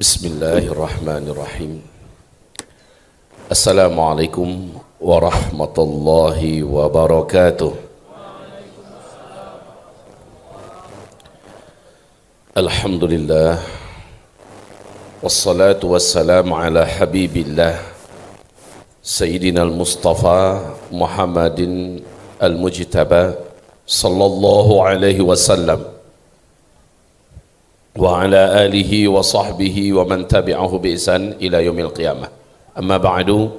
Bismillahirrahmanirrahim. Assalamualaikum warahmatullahi wabarakatuh. Alhamdulillah, wassalatu wassalamu ala habibillah Sayyidina al-Mustafa Muhammadin al-Mujtaba sallallahu alaihi wasallam wa ala alihi wa sahbihi wa man tabi'ahu bi ihsan ila yaumil qiyamah. Amma ba'du.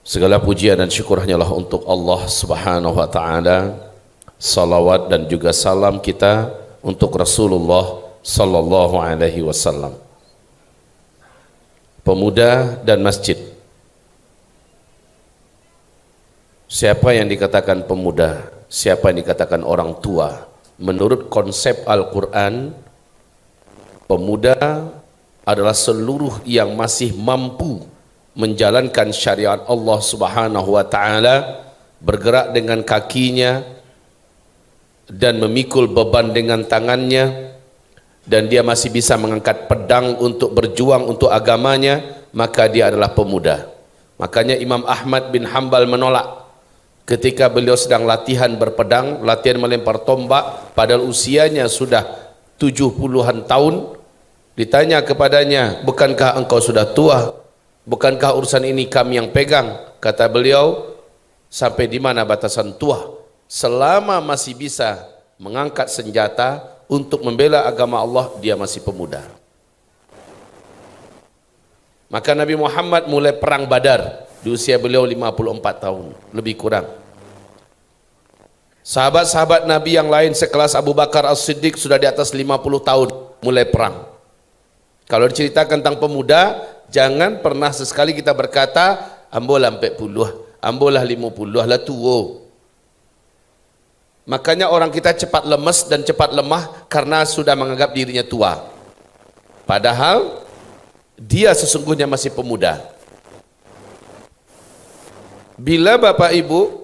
Segala pujian dan syukur hanyalah untuk Allah Subhanahu wa taala. Salawat dan juga salam kita untuk Rasulullah sallallahu alaihi wasallam. Pemuda dan masjid. Siapa yang dikatakan pemuda? Siapa yang dikatakan orang tua? Menurut konsep Al-Quran, pemuda adalah seluruh yang masih mampu menjalankan syariat Allah Subhanahu wa taala, bergerak dengan kakinya dan memikul beban dengan tangannya, dan dia masih bisa mengangkat pedang untuk berjuang untuk agamanya, maka dia adalah pemuda. Makanya Imam Ahmad bin Hanbal menolak ketika beliau sedang latihan berpedang, latihan melempar tombak, padahal usianya sudah 70-an tahun. Ditanya kepadanya, bukankah engkau sudah tua? Bukankah urusan ini kami yang pegang? Kata beliau, sampai di mana batasan tua? Selama masih bisa mengangkat senjata untuk membela agama Allah, dia masih pemuda. Maka Nabi Muhammad mulai perang Badar di usia beliau 54 tahun, lebih kurang. Sahabat-sahabat Nabi yang lain sekelas Abu Bakar As-Siddiq sudah di atas 50 tahun mulai perang. Kalau diceritakan tentang pemuda, jangan pernah sesekali kita berkata ambolah 40, ambolah 50 lah tua. Makanya orang kita cepat lemes dan cepat lemah karena sudah menganggap dirinya tua. Padahal dia sesungguhnya masih pemuda. Bila Bapak Ibu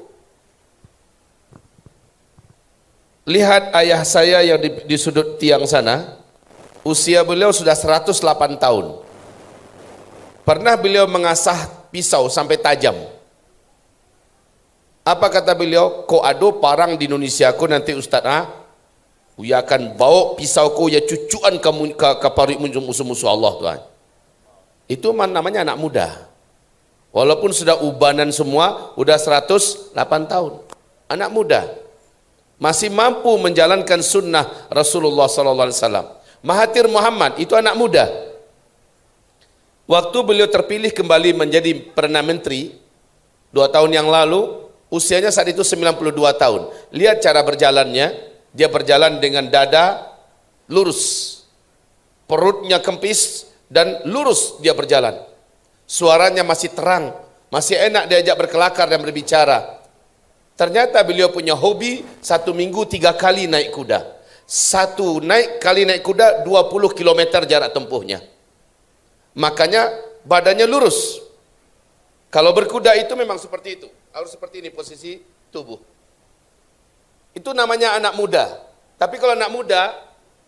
lihat ayah saya yang di sudut tiang sana, usia beliau sudah 108 tahun. Pernah beliau mengasah pisau sampai tajam. Apa kata beliau? Ko ado parang di Indonesia ko nanti Ustaz uya akan bawa pisau ko ya cucuan ke parik musuh-musuh Allah Tuhan. Itu namanya anak muda. Walaupun sudah ubanan semua, udah 108 tahun. Anak muda. Masih mampu menjalankan sunnah Rasulullah SAW. Mahathir Muhammad, itu anak muda. Waktu beliau terpilih kembali menjadi Perdana Menteri, 2 tahun yang lalu, usianya saat itu 92 tahun. Lihat cara berjalannya, dia berjalan dengan dada lurus. Perutnya kempis dan lurus dia berjalan. Suaranya masih terang, masih enak diajak berkelakar dan berbicara. Ternyata beliau punya hobi 1 minggu 3 kali naik kuda. Kali naik kuda 20 km jarak tempuhnya. Makanya badannya lurus. Kalau berkuda itu memang seperti itu. Harus seperti ini posisi tubuh. Itu namanya anak muda. Tapi kalau anak muda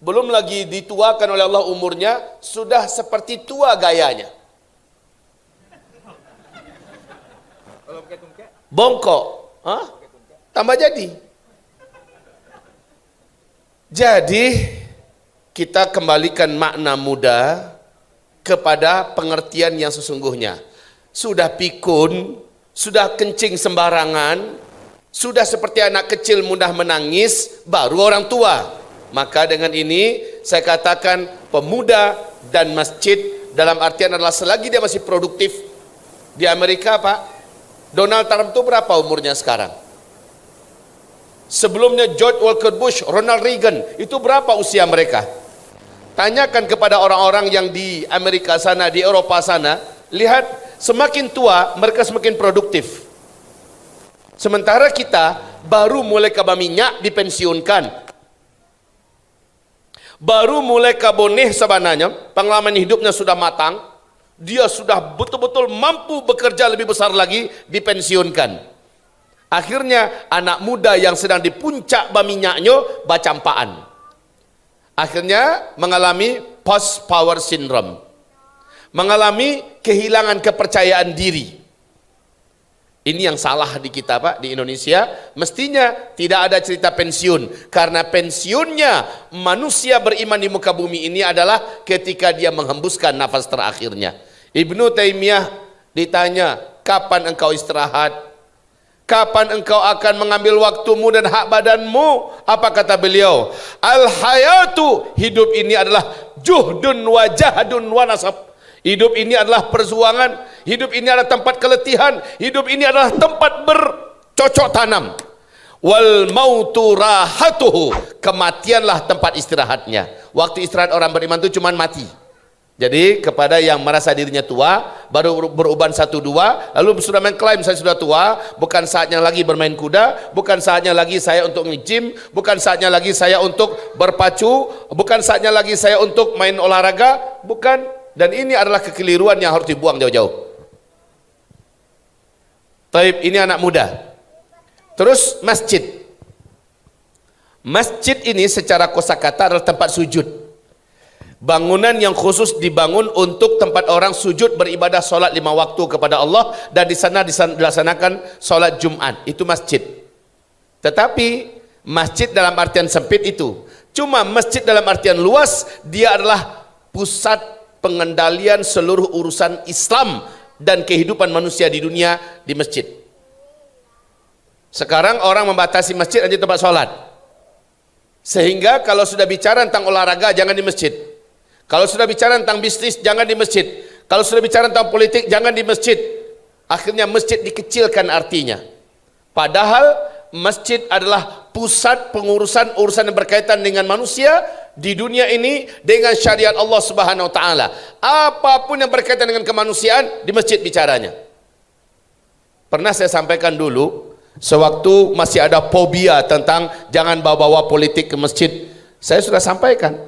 belum lagi dituakan oleh Allah umurnya, sudah seperti tua gayanya. Bongkok, tambah jadi. Jadi kita kembalikan makna muda kepada pengertian yang sesungguhnya. Sudah pikun, sudah kencing sembarangan, sudah seperti anak kecil mudah menangis, baru orang tua. Maka dengan ini saya katakan pemuda dan masjid dalam artian adalah selagi dia masih produktif. Di Amerika Pak, Donald Trump itu berapa umurnya sekarang? Sebelumnya George Walker Bush, Ronald Reagan, itu berapa usia mereka? Tanyakan kepada orang-orang yang di Amerika sana, di Eropa sana, lihat semakin tua mereka semakin produktif. Sementara kita baru mulai kaba minyak dipensiunkan. Baru mulai kaboneh sebenarnya, pengalaman hidupnya sudah matang. Dia sudah betul-betul mampu bekerja lebih besar lagi, dipensiunkan. Akhirnya anak muda yang sedang di puncak baminyaknya bacampaan. Akhirnya mengalami post power syndrome, mengalami kehilangan kepercayaan diri. Ini yang salah di kita Pak, di Indonesia. Mestinya tidak ada cerita pensiun, karena pensiunnya manusia beriman di muka bumi ini adalah ketika dia menghembuskan nafas terakhirnya. Ibnu Taimiyah ditanya, kapan engkau istirahat? Kapan engkau akan mengambil waktumu dan hak badanmu? Apa kata beliau? Al-hayatu, hidup ini adalah juhdun wa jahdun wa nasab. Hidup ini adalah perjuangan, hidup ini adalah tempat keletihan, hidup ini adalah tempat bercocok tanam. Wal mautu rahatuhu, kematianlah tempat istirahatnya. Waktu istirahat orang beriman itu cuma mati. Jadi kepada yang merasa dirinya tua, baru beruban 1-2, lalu sudah mengklaim saya sudah tua, bukan saatnya lagi bermain kuda, bukan saatnya lagi saya untuk nge-gym, bukan saatnya lagi saya untuk berpacu, bukan saatnya lagi saya untuk main olahraga, bukan. Dan ini adalah kekeliruan yang harus dibuang jauh-jauh. Taib, ini anak muda. Terus masjid. Masjid ini secara kosakata adalah tempat sujud. Bangunan yang khusus dibangun untuk tempat orang sujud beribadah solat 5 waktu kepada Allah, dan di sana dilaksanakan solat Jumat. Itu masjid. Tetapi masjid dalam artian sempit itu. Cuma masjid dalam artian luas, dia adalah pusat pengendalian seluruh urusan Islam dan kehidupan manusia di dunia di masjid. Sekarang orang membatasi masjid hanya tempat solat. Sehingga kalau sudah bicara tentang olahraga jangan di masjid. Kalau sudah bicara tentang bisnis, jangan di masjid. Kalau sudah bicara tentang politik, jangan di masjid. Akhirnya masjid dikecilkan artinya. Padahal masjid adalah pusat pengurusan urusan yang berkaitan dengan manusia di dunia ini dengan syariat Allah Subhanahu wa taala. Apapun yang berkaitan dengan kemanusiaan di masjid bicaranya. Pernah saya sampaikan dulu, sewaktu masih ada fobia tentang jangan bawa-bawa politik ke masjid, saya sudah sampaikan.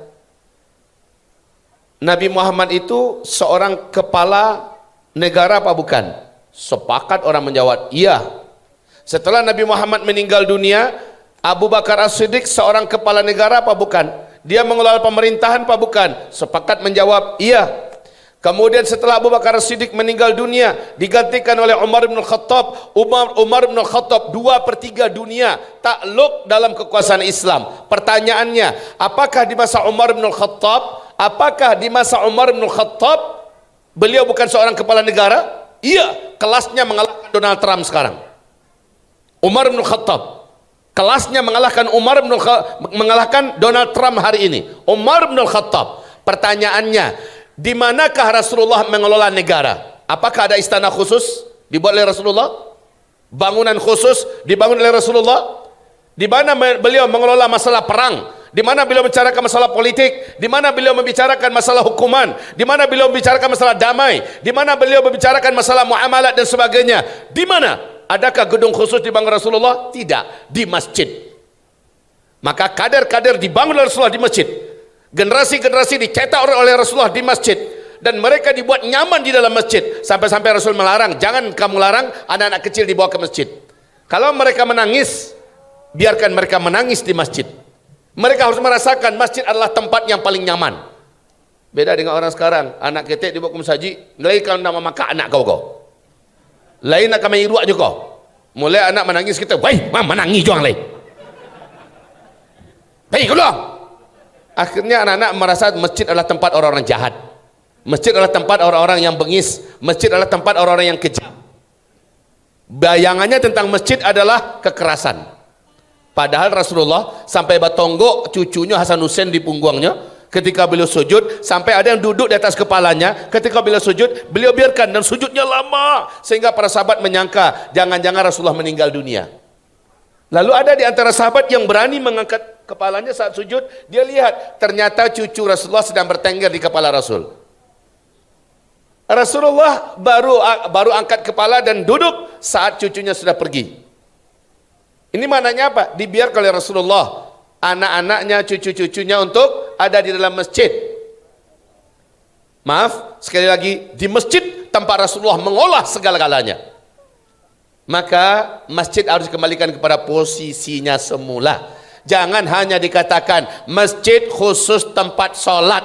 Nabi Muhammad itu seorang kepala negara apa bukan? Sepakat orang menjawab, iya. Setelah Nabi Muhammad meninggal dunia, Abu Bakar As-Siddiq seorang kepala negara apa bukan? Dia mengelola pemerintahan apa bukan? Sepakat menjawab, iya. Kemudian setelah Abu Bakar As-Siddiq meninggal dunia, digantikan oleh Umar bin Khattab. Umar bin Khattab 2/3 dunia takluk dalam kekuasaan Islam. Pertanyaannya, apakah di masa Umar bin Khattab, beliau bukan seorang kepala negara? Iya, kelasnya mengalahkan Donald Trump sekarang. Umar bin Khattab kelasnya mengalahkan Donald Trump hari ini. Umar bin Khattab. Pertanyaannya, di manakah Rasulullah mengelola negara? Apakah ada istana khusus dibuat oleh Rasulullah? Bangunan khusus dibangun oleh Rasulullah? Di mana beliau mengelola masalah perang? Di mana beliau membicarakan masalah politik? Di mana beliau membicarakan masalah hukuman? Di mana beliau membicarakan masalah damai? Di mana beliau membicarakan masalah muamalat dan sebagainya? Di mana? Adakah gedung khusus dibangun Rasulullah? Tidak, di masjid. Maka kader-kader dibangun oleh Rasulullah di masjid. Generasi-generasi dicetak oleh Rasulullah di masjid, dan mereka dibuat nyaman di dalam masjid. Sampai-sampai Rasul melarang, jangan kamu larang anak-anak kecil dibawa ke masjid. Kalau mereka menangis, biarkan mereka menangis di masjid. Mereka harus merasakan masjid adalah tempat yang paling nyaman. Beda dengan orang sekarang, anak ketek dibawa ke masjid, lain kalau nama maka anak kau. Lain nak kami iruak juga. Mulai anak menangis kita, woi, menangis juang lain. Hei, keluar. Akhirnya anak-anak merasa masjid adalah tempat orang-orang jahat. Masjid adalah tempat orang-orang yang bengis. Masjid adalah tempat orang-orang yang kejam. Bayangannya tentang masjid adalah kekerasan. Padahal Rasulullah sampai batonggok cucunya Hasan Hussein di punggungnya ketika beliau sujud, sampai ada yang duduk di atas kepalanya. Ketika beliau sujud, beliau biarkan, dan sujudnya lama sehingga para sahabat menyangka jangan-jangan Rasulullah meninggal dunia. Lalu ada di antara sahabat yang berani mengangkat kepalanya saat sujud. Dia lihat ternyata cucu Rasulullah sedang bertengger di kepala Rasul. Rasulullah baru angkat kepala dan duduk saat cucunya sudah pergi. Ini maknanya apa? Dibiarkan oleh Rasulullah anak-anaknya, cucu-cucunya untuk ada di dalam masjid. Maaf, sekali lagi, di masjid tempat Rasulullah mengolah segala-galanya. Maka masjid harus dikembalikan kepada posisinya semula. Jangan hanya dikatakan masjid khusus tempat sholat.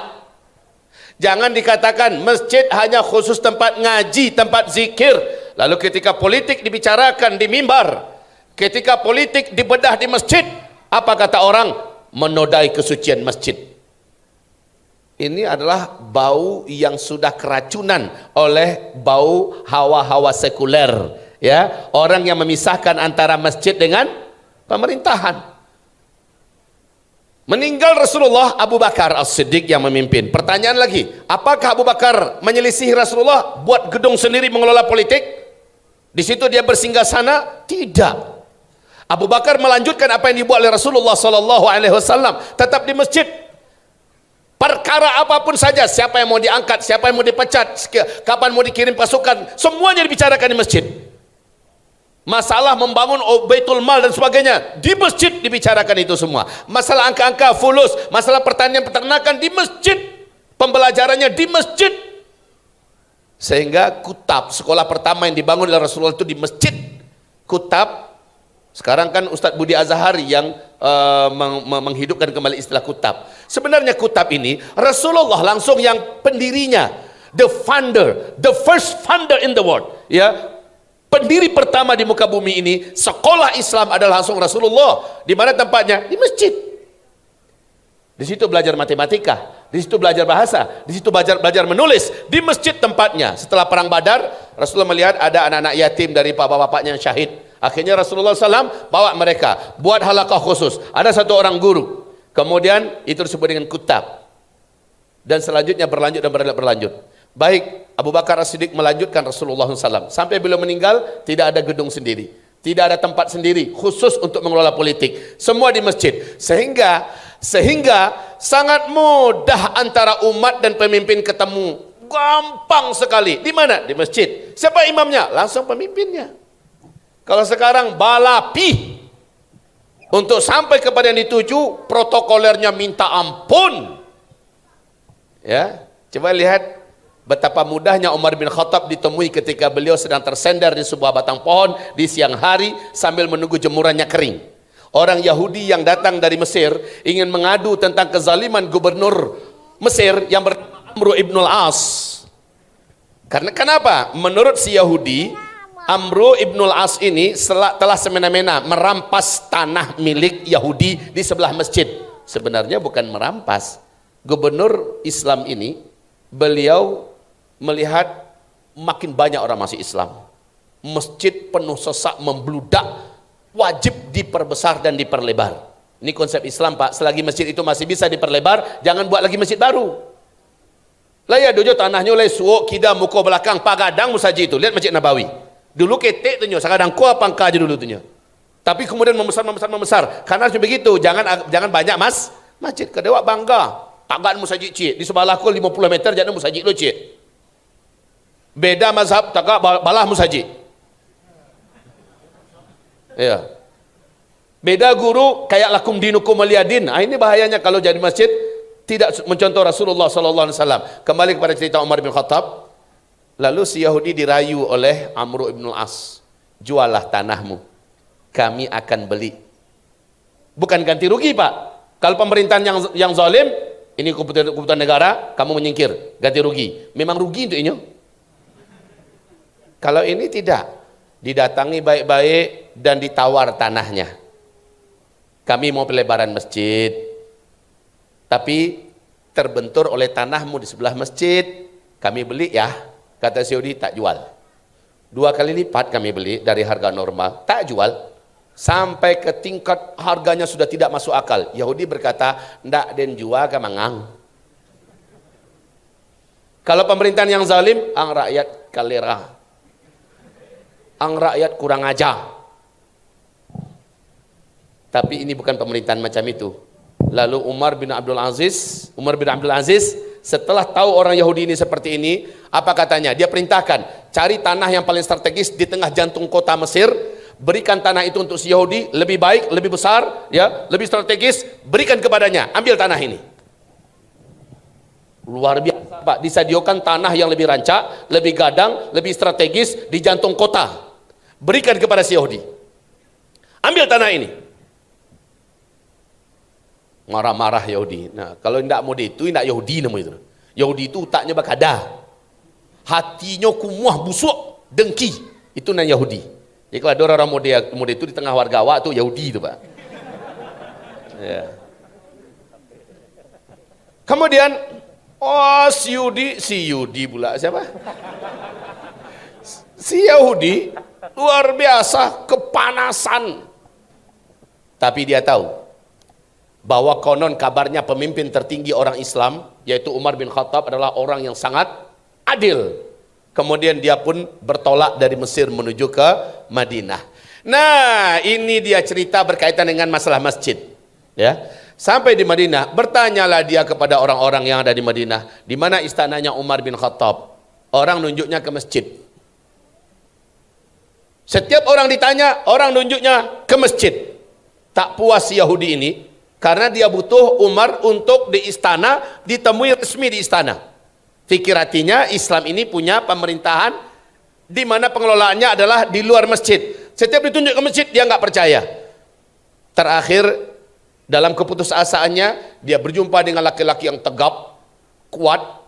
Jangan dikatakan masjid hanya khusus tempat ngaji, tempat zikir. Lalu ketika politik dibicarakan di mimbar, ketika politik dibedah di masjid, apa kata orang? Menodai kesucian masjid. Ini adalah bau yang sudah keracunan oleh bau hawa-hawa sekuler, ya, orang yang memisahkan antara masjid dengan pemerintahan. Meninggal Rasulullah, Abu Bakar As-Siddiq yang memimpin. Pertanyaan lagi, apakah Abu Bakar menyelisihi Rasulullah, buat gedung sendiri mengelola politik? Di situ dia bersinggah sana? Tidak. Abu Bakar melanjutkan apa yang dibuat oleh Rasulullah SAW, tetap di masjid. Perkara apapun saja, siapa yang mau diangkat, siapa yang mau dipecat, kapan mau dikirim pasukan, semuanya dibicarakan di masjid. Masalah membangun Baitul Mal dan sebagainya, di masjid dibicarakan itu semua. Masalah angka-angka fulus, masalah pertanian peternakan di masjid, pembelajarannya di masjid. Sehingga Kutab, sekolah pertama yang dibangun oleh Rasulullah itu di masjid Kutab. Sekarang kan Ustadz Budi Azhari yang menghidupkan kembali istilah Kutab. Sebenarnya Kutab ini Rasulullah langsung yang pendirinya, the founder, the first founder in the world, ya. Pendiri pertama di muka bumi ini, sekolah Islam adalah langsung Rasulullah. Di mana tempatnya? Di masjid. Di situ belajar matematika, di situ belajar bahasa, di situ belajar menulis. Di masjid tempatnya. Setelah perang Badar, Rasulullah melihat ada anak-anak yatim dari bapak-bapaknya yang syahid. Akhirnya Rasulullah SAW bawa mereka, buat halaqah khusus. Ada satu orang guru. Kemudian itu disebut dengan Kutab. Dan selanjutnya berlanjut dan berlanjut. Baik, Abu Bakar As-Siddiq melanjutkan Rasulullah SAW. Sampai beliau meninggal, tidak ada gedung sendiri. Tidak ada tempat sendiri, khusus untuk mengelola politik. Semua di masjid. Sehingga sangat mudah antara umat dan pemimpin ketemu. Gampang sekali. Di mana? Di masjid. Siapa imamnya? Langsung pemimpinnya. Kalau sekarang balapi. Untuk sampai kepada yang dituju, protokolernya minta ampun. Ya, coba lihat betapa mudahnya Umar bin Khattab ditemui ketika beliau sedang tersender di sebuah batang pohon di siang hari sambil menunggu jemurannya kering. Orang Yahudi yang datang dari Mesir ingin mengadu tentang kezaliman gubernur Mesir yang bernama Amr ibn al-As. Karena kenapa? Menurut si Yahudi, Amr ibn al-As ini telah semena-mena merampas tanah milik Yahudi di sebelah masjid. Sebenarnya bukan merampas. Gubernur Islam ini, beliau melihat makin banyak orang masuk Islam, masjid penuh sesak membludak, wajib diperbesar dan diperlebar. Ini konsep Islam, Pak. Selagi masjid itu masih bisa diperlebar, jangan buat lagi masjid baru. Lah ya dojo tanahnya oleh suok kida muko belakang pagadang musaji itu. Lihat Masjid Nabawi. Dulu ketek tu nyo, sakadang ko pangka aja dulu tu nyo. Tapi kemudian membesar. Karena harus begitu, jangan banyak masjid. Kedewak bangga. Tagan musajid cik. Di sebelah aku 50 meter jangan musajid lo cik. Beda mazhab tak balah musajid. Ya. Beda guru kayak lakum dinukum waliyadin. Ini bahayanya kalau jadi masjid tidak mencontoh Rasulullah SAW. Kembali kepada cerita Umar bin Khattab. Lalu si Yahudi dirayu oleh Amr ibn al-As. Jualah tanahmu, kami akan beli. Bukan ganti rugi, Pak. Kalau pemerintahan yang zalim, ini keputusan negara, kamu menyingkir, ganti rugi. Memang rugi untuk ini. Kalau ini tidak, didatangi baik-baik dan ditawar tanahnya. Kami mau pelebaran masjid, tapi terbentur oleh tanahmu di sebelah masjid. Kami beli ya, kata si Yahudi, tak jual. 2 kali lipat kami beli dari harga normal, tak jual. Sampai ke tingkat harganya sudah tidak masuk akal. Yahudi berkata, ndak den jual ke mangang. Kalau pemerintahan yang zalim, ang rakyat kalera. Ang rakyat kurang ajar. Tapi ini bukan pemerintahan macam itu. Lalu Umar bin Abdul Aziz setelah tahu orang Yahudi ini seperti ini, apa katanya? Dia perintahkan, cari tanah yang paling strategis di tengah jantung kota Mesir, berikan tanah itu untuk si Yahudi, lebih baik, lebih besar, ya, lebih strategis, berikan kepadanya, ambil tanah ini. Luar biasa, Pak, disediakan tanah yang lebih rancak, lebih gadang, lebih strategis di jantung kota. Berikan kepada si Yahudi. Ambil tanah ini. Marah-marah Yahudi. Nah, kalau tidak mau itu, tidak Yahudi namanya itu. Yahudi itu utaknya bakada, hatinya kumuh busuk, dengki. Itu nan Yahudi. Jadi kalau ada orang muda itu di tengah warga awak tuh Yahudi itu, Pak. Ya. Kemudian si Yahudi pula siapa? Si Yahudi luar biasa kepanasan. Tapi dia tahu bahwa konon kabarnya pemimpin tertinggi orang Islam yaitu Umar bin Khattab adalah orang yang sangat adil. Kemudian dia pun bertolak dari Mesir menuju ke Madinah. Nah, ini dia cerita berkaitan dengan masalah masjid. Ya, sampai di Madinah, bertanyalah dia kepada orang-orang yang ada di Madinah, di mana istananya Umar bin Khattab. Orang nunjuknya ke masjid. Setiap orang ditanya, orang nunjuknya ke masjid. Tak puas si Yahudi ini, karena dia butuh Umar untuk di istana, ditemui resmi di istana. Fikir hatinya Islam ini punya pemerintahan di mana pengelolaannya adalah di luar masjid. Setiap ditunjuk ke masjid dia nggak percaya. Terakhir dalam keputusasaannya dia berjumpa dengan laki-laki yang tegap, kuat,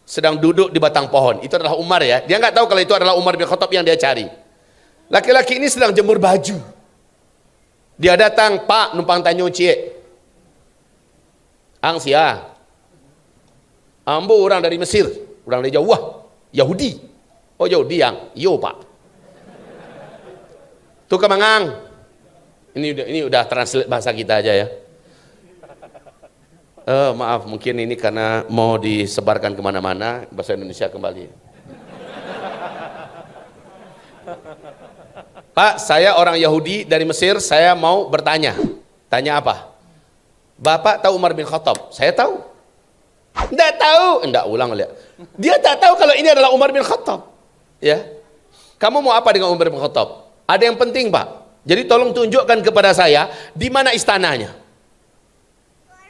sedang duduk di batang pohon. Itu adalah Umar ya. Dia nggak tahu kalau itu adalah Umar bin Khattab yang dia cari. Laki-laki ini sedang jemur baju. Dia datang, Pak, numpang tanya cie. Angsia. Ambo orang dari Mesir, orang dari Jawa, Yahudi. Oh Yahudi yang, yo Pak. Tuh kemangang. Ini udah translate bahasa kita aja ya. Maaf, mungkin ini karena mau disebarkan kemana-mana, bahasa Indonesia kembali. Pak, saya orang Yahudi dari Mesir, saya mau bertanya. Tanya apa? Bapak tahu Umar bin Khattab? Saya tahu. Tidak tahu, tidak ulang lihat. Dia tak tahu kalau ini adalah Umar bin Khattab. Ya, kamu mau apa dengan Umar bin Khattab? Ada yang penting Pak. Jadi tolong tunjukkan kepada saya di mana istananya.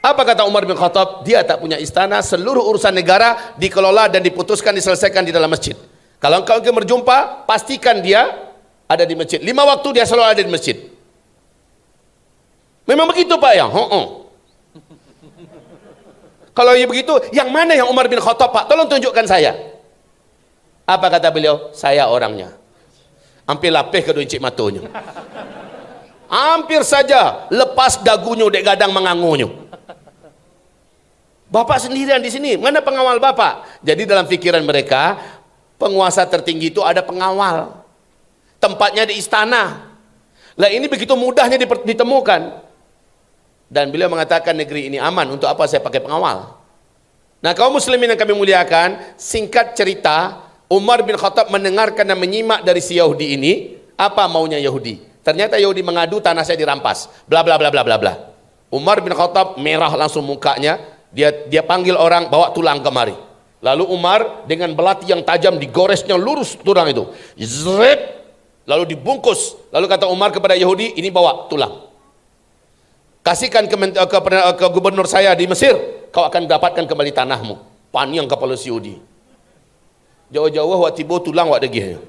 Apa kata Umar bin Khattab? Dia tak punya istana. Seluruh urusan negara dikelola dan diputuskan diselesaikan di dalam masjid. Kalau engkau ingin berjumpa, pastikan dia ada di masjid. 5 waktu dia selalu ada di masjid. Memang begitu Pak ya? Kalau ya begitu, yang mana yang Umar bin Khattab Pak? Tolong tunjukkan saya. Apa kata beliau? Saya orangnya. Hampir lapih kedua incik matonya. Hampir saja lepas dagunya dek gadang mengangunya. Bapak sendirian di sini, mana pengawal Bapak? Jadi dalam pikiran mereka, penguasa tertinggi itu ada pengawal. Tempatnya di istana. Lah ini begitu mudahnya ditemukan. Dan beliau mengatakan negeri ini aman, untuk apa saya pakai pengawal? Nah kaum muslimin yang kami muliakan, singkat cerita, Umar bin Khattab mendengarkan dan menyimak dari si Yahudi ini, apa maunya Yahudi. Ternyata Yahudi mengadu tanah saya dirampas, bla bla bla bla bla bla. Umar bin Khattab merah langsung mukanya, dia panggil orang, bawa tulang kemari. Lalu Umar dengan belati yang tajam digoresnya lurus tulang itu. Zret, lalu dibungkus. Lalu kata Umar kepada Yahudi, ini bawa tulang. Kasihkan ke gubernur saya di Mesir, kau akan dapatkan kembali tanahmu. Panjang kepala si Yahudi. Jauh-jauh wak tiba tulang wak degih.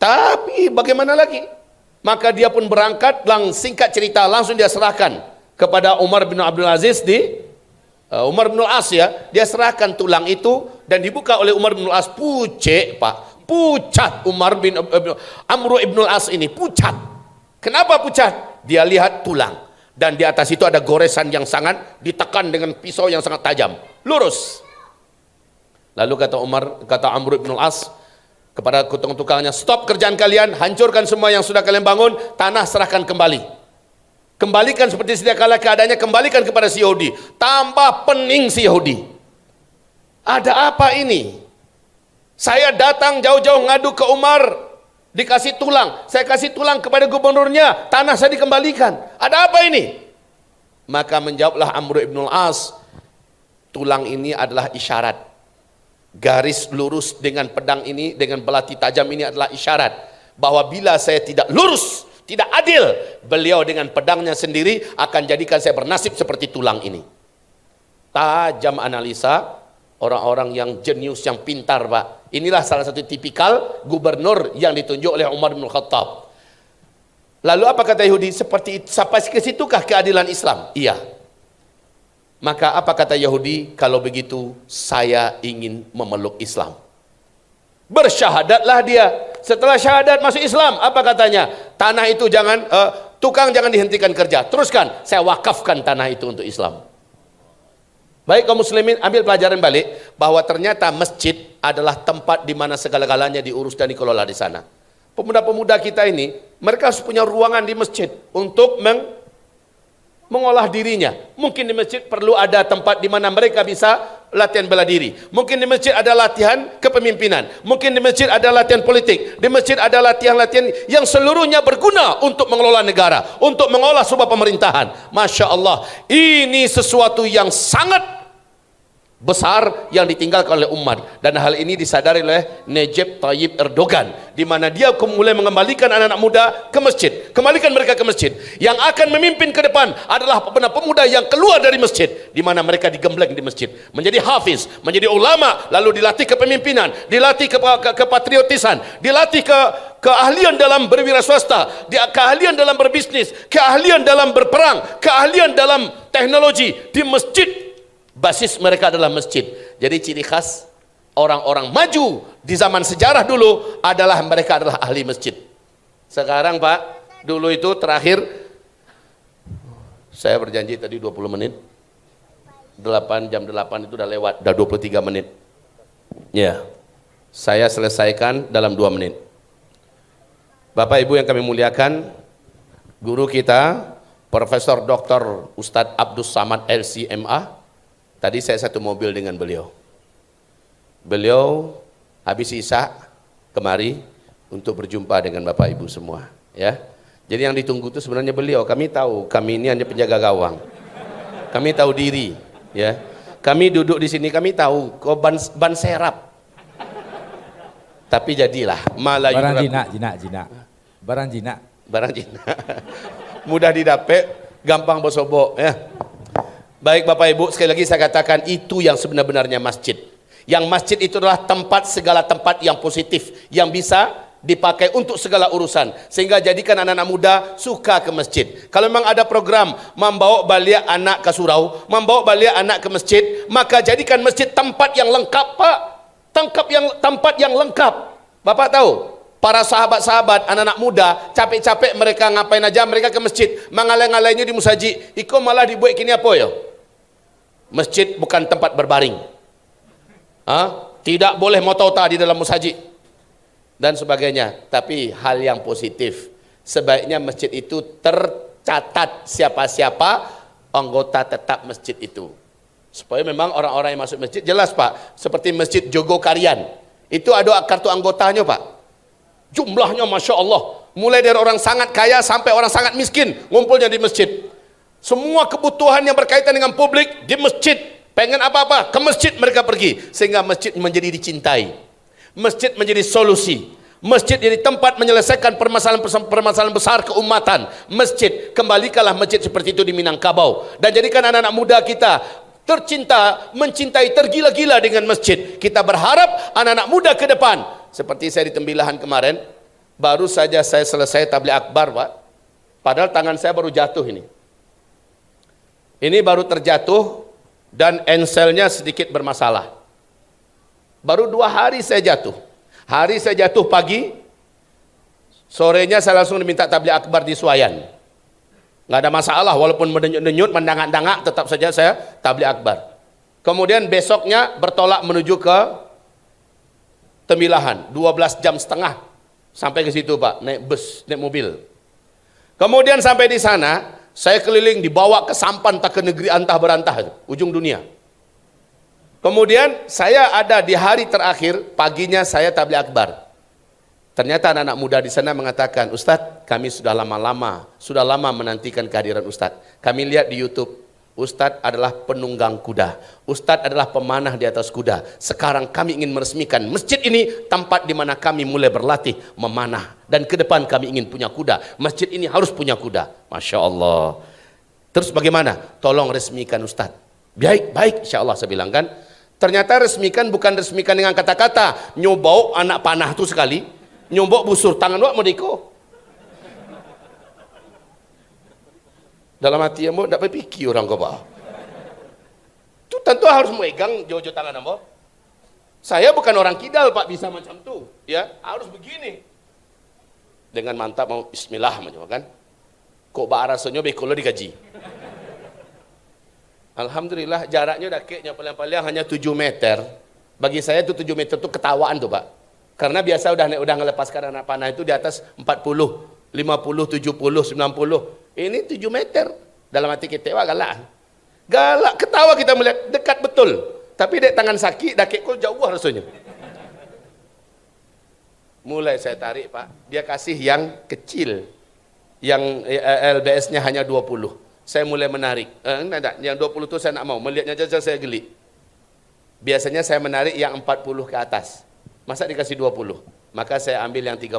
Tapi bagaimana lagi? Maka dia pun berangkat, singkat cerita langsung dia serahkan kepada Umar bin Abdul Aziz di Umar bin Al-As ya. Dia serahkan tulang itu dan dibuka oleh Umar bin Al-As. Pucet Pak, pucat Umar bin Amr ibn Al-As ini, pucat. Kenapa pucat? Dia lihat tulang dan di atas itu ada goresan yang sangat ditekan dengan pisau yang sangat tajam, lurus. Lalu kata Amr ibn Al-As kepada tukang-tukangnya, stop kerjaan kalian, hancurkan semua yang sudah kalian bangun, tanah serahkan kembali. Kembalikan seperti sedia kala keadaannya, kembalikan kepada si Yahudi. Tambah pening si Yahudi. Ada apa ini? Saya datang jauh-jauh ngadu ke Umar, dikasih tulang, saya kasih tulang kepada gubernurnya, tanah saya dikembalikan. Ada apa ini? Maka menjawablah Amr ibn Al-As, tulang ini adalah isyarat. Garis lurus dengan pedang ini, dengan belati tajam ini adalah isyarat bahwa bila saya tidak lurus, tidak adil, beliau dengan pedangnya sendiri akan jadikan saya bernasib seperti tulang ini. Tajam analisa orang-orang yang jenius, yang pintar Pak. Inilah salah satu tipikal gubernur yang ditunjuk oleh Umar bin Khattab. Lalu apa kata Yahudi? Sampai ke situkah keadilan Islam? Iya. Maka apa kata Yahudi? Kalau begitu saya ingin memeluk Islam. Bersyahadatlah dia. Setelah syahadat masuk Islam, apa katanya? Tanah itu jangan, tukang jangan dihentikan kerja. Teruskan, saya wakafkan tanah itu untuk Islam. Baik kaum muslimin, ambil pelajaran balik bahwa ternyata masjid adalah tempat di mana segala-galanya diurus dan dikelola di sana. Pemuda-pemuda kita ini, mereka harus punya ruangan di masjid untuk mengolah dirinya. Mungkin di masjid perlu ada tempat di mana mereka bisa latihan bela diri. Mungkin di masjid ada latihan kepemimpinan. Mungkin di masjid ada latihan politik. Di masjid ada latihan-latihan yang seluruhnya berguna untuk mengelola negara, untuk mengolah sebuah pemerintahan. Masya Allah, ini sesuatu yang sangat besar yang ditinggalkan oleh umat, dan hal ini disadari oleh Recep Tayyip Erdogan, di mana dia mulai mengembalikan anak-anak muda ke masjid. Kembalikan mereka ke masjid. Yang akan memimpin ke depan adalah pemuda yang keluar dari masjid, di mana mereka digembleng di masjid, menjadi hafiz, menjadi ulama, lalu dilatih kepemimpinan, dilatih kepatriotisan, dilatih keahlian dalam berwira swasta, keahlian dalam berbisnis, keahlian dalam berperang, keahlian dalam teknologi di masjid. Basis mereka adalah masjid. Jadi ciri khas orang-orang maju di zaman sejarah dulu adalah mereka adalah ahli masjid. Sekarang Pak, dulu itu terakhir saya berjanji tadi 20 menit. 8 jam 8 itu udah lewat, udah 23 menit. Ya. Saya selesaikan dalam 2 menit. Bapak Ibu yang kami muliakan, guru kita Profesor Dr. Ustadz Abdus Samad LCMA, tadi saya satu mobil dengan beliau. Beliau habis isya kemari untuk berjumpa dengan Bapak Ibu semua, ya. Jadi yang ditunggu itu sebenarnya beliau. Kami tahu, kami ini hanya penjaga gawang. Kami tahu diri, ya. Kami duduk di sini, kami tahu kok ban serap. Tapi jadilah malah barang jina. Barang jina. Mudah didapet, gampang bosobok, ya. Baik Bapak Ibu, sekali lagi saya katakan itu yang sebenarnya masjid. Yang masjid itu adalah tempat, segala tempat yang positif, yang bisa dipakai untuk segala urusan. Sehingga jadikan anak-anak muda suka ke masjid. Kalau memang ada program membawa balik anak ke surau, membawa balik anak ke masjid, maka jadikan masjid tempat yang lengkap Pak. Tempat yang lengkap. Bapak tahu? Para sahabat-sahabat, anak-anak muda, capek-capek mereka ngapain aja, mereka ke masjid, mengalai-ngalainya di musaji. Iko malah dibuat kini apa ya? Masjid bukan tempat berbaring. Tidak boleh motota di dalam musaji dan sebagainya. Tapi hal yang positif, sebaiknya masjid itu tercatat siapa-siapa anggota tetap masjid itu. Supaya memang orang-orang yang masuk masjid jelas Pak. Seperti Masjid Jogokarian, itu ada kartu anggotanya Pak. Jumlahnya Masya Allah, mulai dari orang sangat kaya sampai orang sangat miskin ngumpulnya di masjid. Semua kebutuhan yang berkaitan dengan publik di masjid. Pengen apa-apa ke masjid mereka pergi, sehingga masjid menjadi dicintai. Masjid menjadi solusi. Masjid jadi tempat menyelesaikan permasalahan besar keumatan. Masjid, kembalikanlah masjid seperti itu di Minangkabau, dan jadikan anak-anak muda kita tercinta, mencintai, tergila-gila dengan masjid. Kita berharap anak-anak muda ke depan, seperti saya di Tembilahan kemarin, baru saja saya selesai tabligh akbar Pak, padahal tangan saya baru jatuh ini baru terjatuh dan enselnya sedikit bermasalah. Baru 2 hari saya jatuh. Hari saya jatuh pagi, sorenya saya langsung diminta tabligh akbar di Suayan. Nggak ada masalah, walaupun mendenyut-denyut, mendangak-dangak, tetap saja saya tabligh akbar. Kemudian besoknya bertolak menuju ke Tembilahan, 12 jam setengah sampai ke situ Pak, naik bus, naik mobil. Kemudian sampai di sana, saya keliling, dibawa ke sampan tak ke negeri antah berantah, ujung dunia. Kemudian saya ada di hari terakhir, paginya saya tabligh akbar. Ternyata anak-anak muda di sana mengatakan, Ustadz, kami sudah lama menantikan kehadiran Ustadz. Kami lihat di YouTube, Ustadz adalah penunggang kuda, Ustadz adalah pemanah di atas kuda. Sekarang kami ingin meresmikan masjid ini tempat di mana kami mulai berlatih memanah, dan ke depan kami ingin punya kuda. Masjid ini harus punya kuda. Masya Allah. Terus bagaimana? Tolong resmikan Ustadz. Baik, insya Allah saya bilang kan. Ternyata resmikan bukan resmikan dengan kata-kata, nyobau anak panah itu sekali, nyobok busur tangan wak modiko. Dalam hati yang tidak berpikir orang kau. tentu harus memegang jojo tangan ambo. Saya bukan orang kidal Pak bisa macam tu, ya harus begini. Dengan mantap mau Bismillah macam kan? Kok bahasa rasanya bekolo dikaji. Alhamdulillah jaraknya dakeknya paling-paling hanya 7 meter. Bagi saya itu 7 meter itu ketawaan tuh Pak. Karena biasa udah ngelepaskan anak panah itu di atas 40, 50, 70, 90. Ini 7 meter. Dalam hati kita, wah galak. Galak, ketawa kita melihat, dekat betul. Tapi dek tangan sakit, dakik kok jauh rasanya. Mulai saya tarik Pak, dia kasih yang kecil. Yang LBS-nya hanya 20. Saya mulai menarik. Enggak, yang 20 itu saya nak mau. Melihatnya saja saya geli. Biasanya saya menarik yang 40 ke atas. Masa dikasih 20? Maka saya ambil yang 30.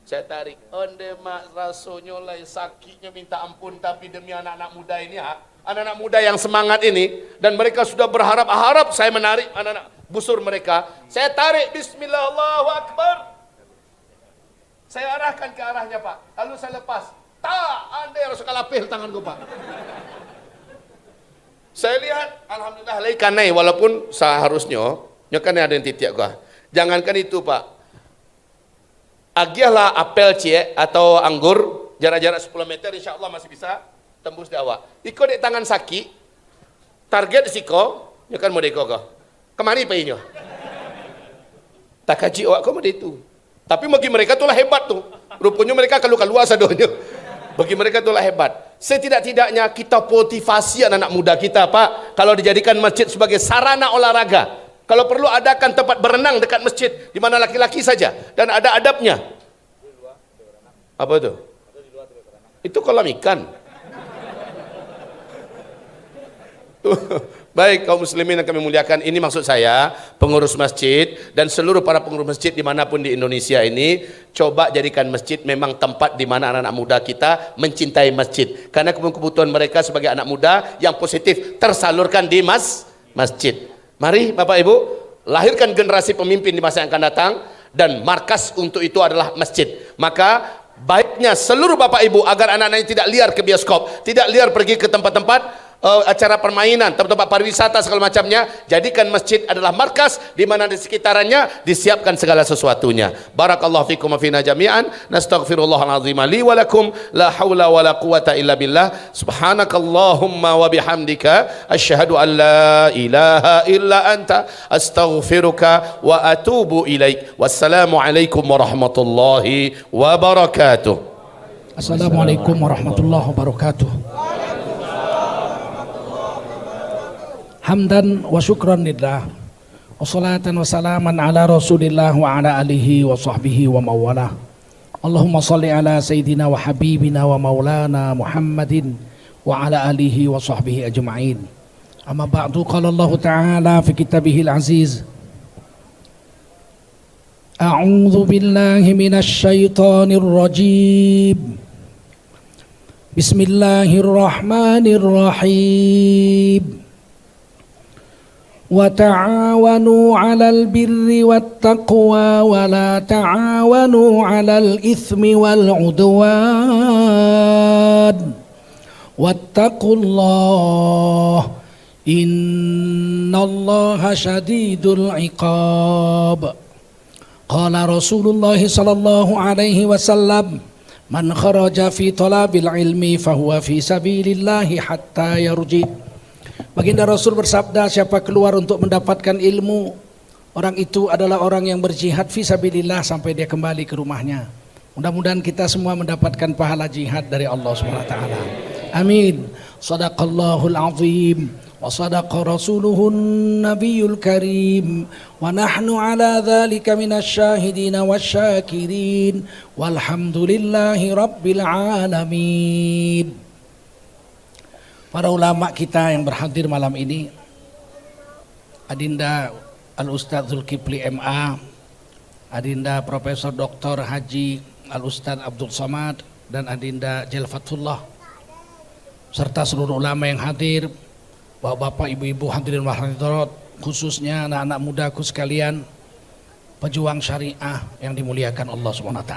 Saya tarik. Onde mak rasanya lai sakitnya minta ampun. Tapi demi anak-anak muda ini, anak-anak muda yang semangat ini, dan mereka sudah berharap-harap saya menarik anak-anak busur mereka. Saya tarik. Bismillah, Allahu Akbar. Saya arahkan ke arahnya Pak. Lalu saya lepas. Tak, anda harus kalapih tanganku Pak. Saya lihat, alhamdulillah laikan naik, walaupun seharusnya, kan ada yang titiak gua. Jangankan itu Pak. Agiahlah apel cie atau anggur, jarak-jarak 10 meter, insya Allah masih bisa tembus di awak. Iko di tangan sakit, target siko, kan mau deko kau. Kemari payinya. Tak kaji awak kau mau itu. Tapi bagi mereka itulah hebat tuh. Rupanya mereka keluar sadonya. Bagi mereka itulah hebat. Setidak-tidaknya kita motivasi anak-anak muda kita Pak, kalau dijadikan masjid sebagai sarana olahraga. Kalau perlu adakan tempat berenang dekat masjid, di mana laki-laki saja, dan ada adabnya. Apa itu? Itu kolam ikan. Baik kaum muslimin yang kami muliakan, ini maksud saya pengurus masjid dan seluruh para pengurus masjid dimanapun di Indonesia ini, coba jadikan masjid memang tempat di mana anak-anak muda kita mencintai masjid, karena kebutuhan mereka sebagai anak muda yang positif tersalurkan di masjid. Mari Bapak Ibu, lahirkan generasi pemimpin di masa yang akan datang, dan markas untuk itu adalah masjid. Maka baiknya seluruh Bapak Ibu agar anak-anaknya tidak liar ke bioskop, tidak liar pergi ke tempat-tempat acara permainan, tempat-tempat pariwisata segala macamnya, jadikan masjid adalah markas di mana di sekitarannya disiapkan segala sesuatunya. Barakallahu fikum wa fina jami'an. Nastaghfirullahal azim li wa lakum, la haula wa la quwata illa billah. Subhanakallahumma wa bihamdika asyhadu an la ilaha illa anta astaghfiruka wa atubu ilaik. Wassalamu alaikum warahmatullahi wabarakatuh. Assalamualaikum warahmatullahi wabarakatuh. Hamdan wa syukran lillah, wa salatan wa salaman ala rasulillah wa ala alihi wa sahbihi wa mawalah. Allahumma salli ala sayyidina wa habibina wa maulana Muhammadin wa ala alihi wa sahbihi ajma'in. Amma ba'du, qala Allah ta'ala fi kitabihil aziz, a'udzu billahi minasy syaithanir rajim. Bismillahirrahmanirrahim. وتعاونوا على البر والتقوى ولا تعاونوا على الإثم والعدوان واتقوا الله إن الله شديد العقاب. قال رسول الله صلى الله عليه وسلم من خرج في طلب العلم فهو في سبيل الله حتى يرجع. Baginda Rasul bersabda, siapa keluar untuk mendapatkan ilmu, orang itu adalah orang yang berjihad fisabilillah sampai dia kembali ke rumahnya. Mudah-mudahan kita semua mendapatkan pahala jihad dari Allah SWT. Amin. Sadaqallahul azim wa sadaqa rasuluhun nabiyul karim wa nahnu ala dhalika minasyahidina wasyakirin walhamdulillahi rabbil alamin. Para ulama kita yang berhadir malam ini, Adinda Al-Ustadz Zulkifli MA, Adinda Profesor Dr. Haji Al-Ustadz Abdul Samad, dan Adinda Jelfatullah, serta seluruh ulama yang hadir, bapak-bapak, ibu-ibu hadirin wa hadirat, khususnya anak-anak mudaku sekalian, pejuang syariah yang dimuliakan Allah SWT.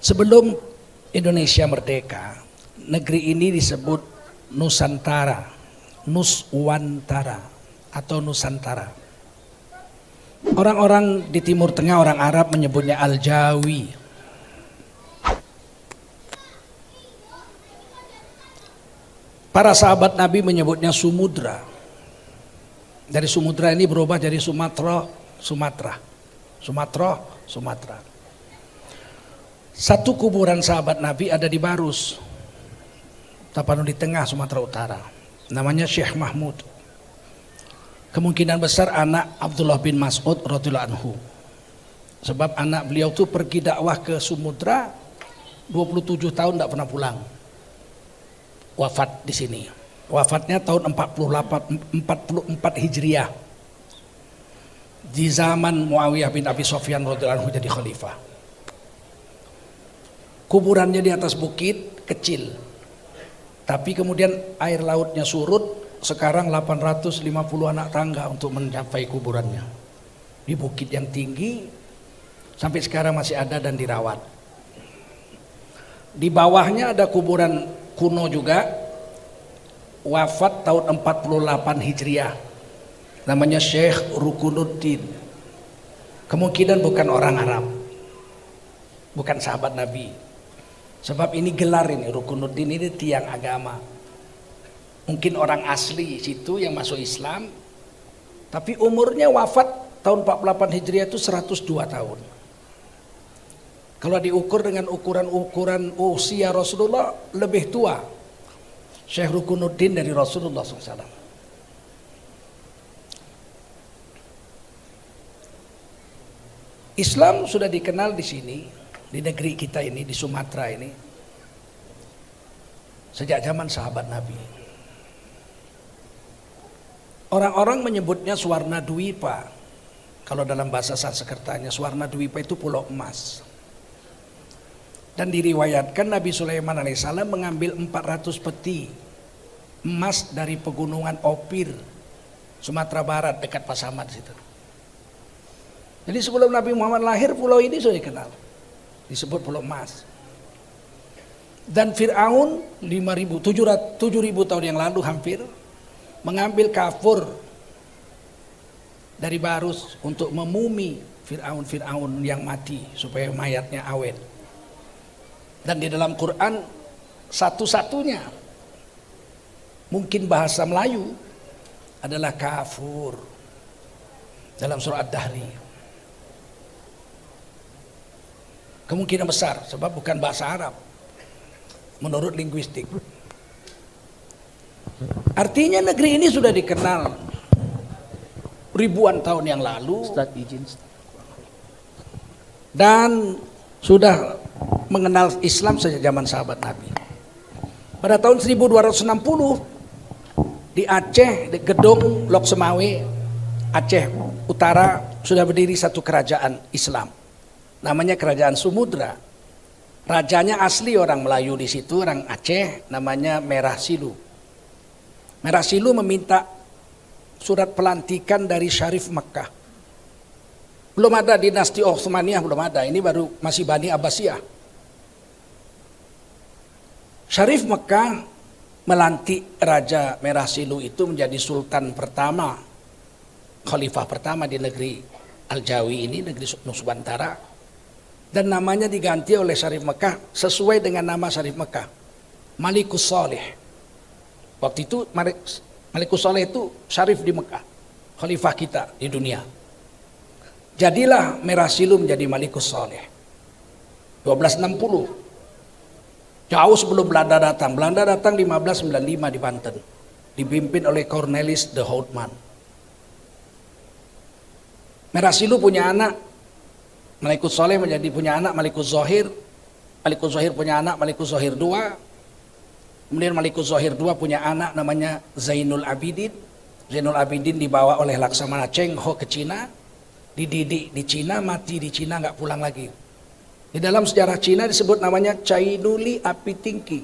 Sebelum Indonesia merdeka, negeri ini disebut Nusantara. Nuswantara atau Nusantara. Orang-orang di Timur Tengah, orang Arab menyebutnya Al-Jawi. Para sahabat Nabi menyebutnya Sumudra. Dari Sumudra ini berubah jadi Sumatera. Satu kuburan sahabat Nabi ada di Barus, Tapanuli Tengah, Sumatera Utara. Namanya Syekh Mahmud. Kemungkinan besar anak Abdullah bin Mas'ud radhiyallahu anhu. Sebab anak beliau tuh pergi dakwah ke Sumudra 27 tahun tidak pernah pulang. Wafat di sini. Wafatnya tahun 44 Hijriah. Di zaman Muawiyah bin Abi Sufyan radhiyallahu anhu jadi khalifah. Kuburannya di atas bukit kecil. Tapi kemudian air lautnya surut, sekarang 850 anak tangga untuk mencapai kuburannya. Di bukit yang tinggi, sampai sekarang masih ada dan dirawat. Di bawahnya ada kuburan kuno juga, wafat tahun 48 Hijriah. Namanya Syekh Rukunuddin. Kemungkinan bukan orang Arab, bukan sahabat Nabi. Sebab ini gelar ini, Rukunuddin ini tiang agama. Mungkin orang asli situ yang masuk Islam, tapi umurnya wafat tahun 48 Hijriah itu 102 tahun. Kalau diukur dengan ukuran usia Rasulullah, lebih tua Syekh Rukunuddin dari Rasulullah SAW. Islam sudah dikenal di sini, di negeri kita ini, di Sumatera ini, sejak zaman sahabat Nabi. Orang-orang menyebutnya Swarna Dwipa. Kalau dalam bahasa Sanskertanya, Swarna Dwipa itu pulau emas. Dan diriwayatkan Nabi Sulaiman alaihissalam mengambil 400 peti emas dari pegunungan Opir, Sumatera Barat, dekat Pasaman situ. Jadi sebelum Nabi Muhammad lahir, pulau ini sudah dikenal, disebut pulau emas. Dan Fir'aun 7.000 tahun yang lalu hampir mengambil kafur dari Barus untuk memumi Fir'aun yang mati supaya mayatnya awet. Dan di dalam Quran satu-satunya mungkin bahasa Melayu adalah kafur dalam surah Ad-Dahri. Kemungkinan besar sebab bukan bahasa Arab menurut linguistik. Artinya negeri ini sudah dikenal ribuan tahun yang lalu dan sudah mengenal Islam sejak zaman sahabat Nabi. Pada tahun 1260 di Aceh, di Gedong Lok Semawe, Aceh Utara, sudah berdiri satu kerajaan Islam. Namanya Kerajaan Sumudra. Rajanya asli orang Melayu di situ, orang Aceh, namanya Merah Silu. Merah Silu meminta surat pelantikan dari Syarif Mekah. Belum ada dinasti Utsmaniyah, belum ada. Ini baru masih Bani Abbasiyah. Syarif Mekah melantik Raja Merah Silu itu menjadi sultan pertama, khalifah pertama di negeri Al-Jawi ini, negeri Nuswantara. Dan namanya diganti oleh Syarif Mekah sesuai dengan nama Syarif Mekah, Malikus Saleh. Waktu itu Malikus Saleh itu Syarif di Mekah, khalifah kita di dunia. Jadilah Merah Silu menjadi Malikus Saleh 1260. Jauh sebelum Belanda datang. Belanda datang 1595 di Banten, dipimpin oleh Cornelis de Houtman. Merah Silu punya anak Malikus Saleh, menjadi punya anak Malikus Zohir. Malikus Zohir punya anak Malikus Zohir II. Kemudian Malikus Zohir II punya anak namanya Zainul Abidin. Zainul Abidin dibawa oleh Laksamana Cheng Ho ke Cina, dididik di Cina, mati di Cina, nggak pulang lagi. Di dalam sejarah Cina disebut namanya Cainuli Apitingki.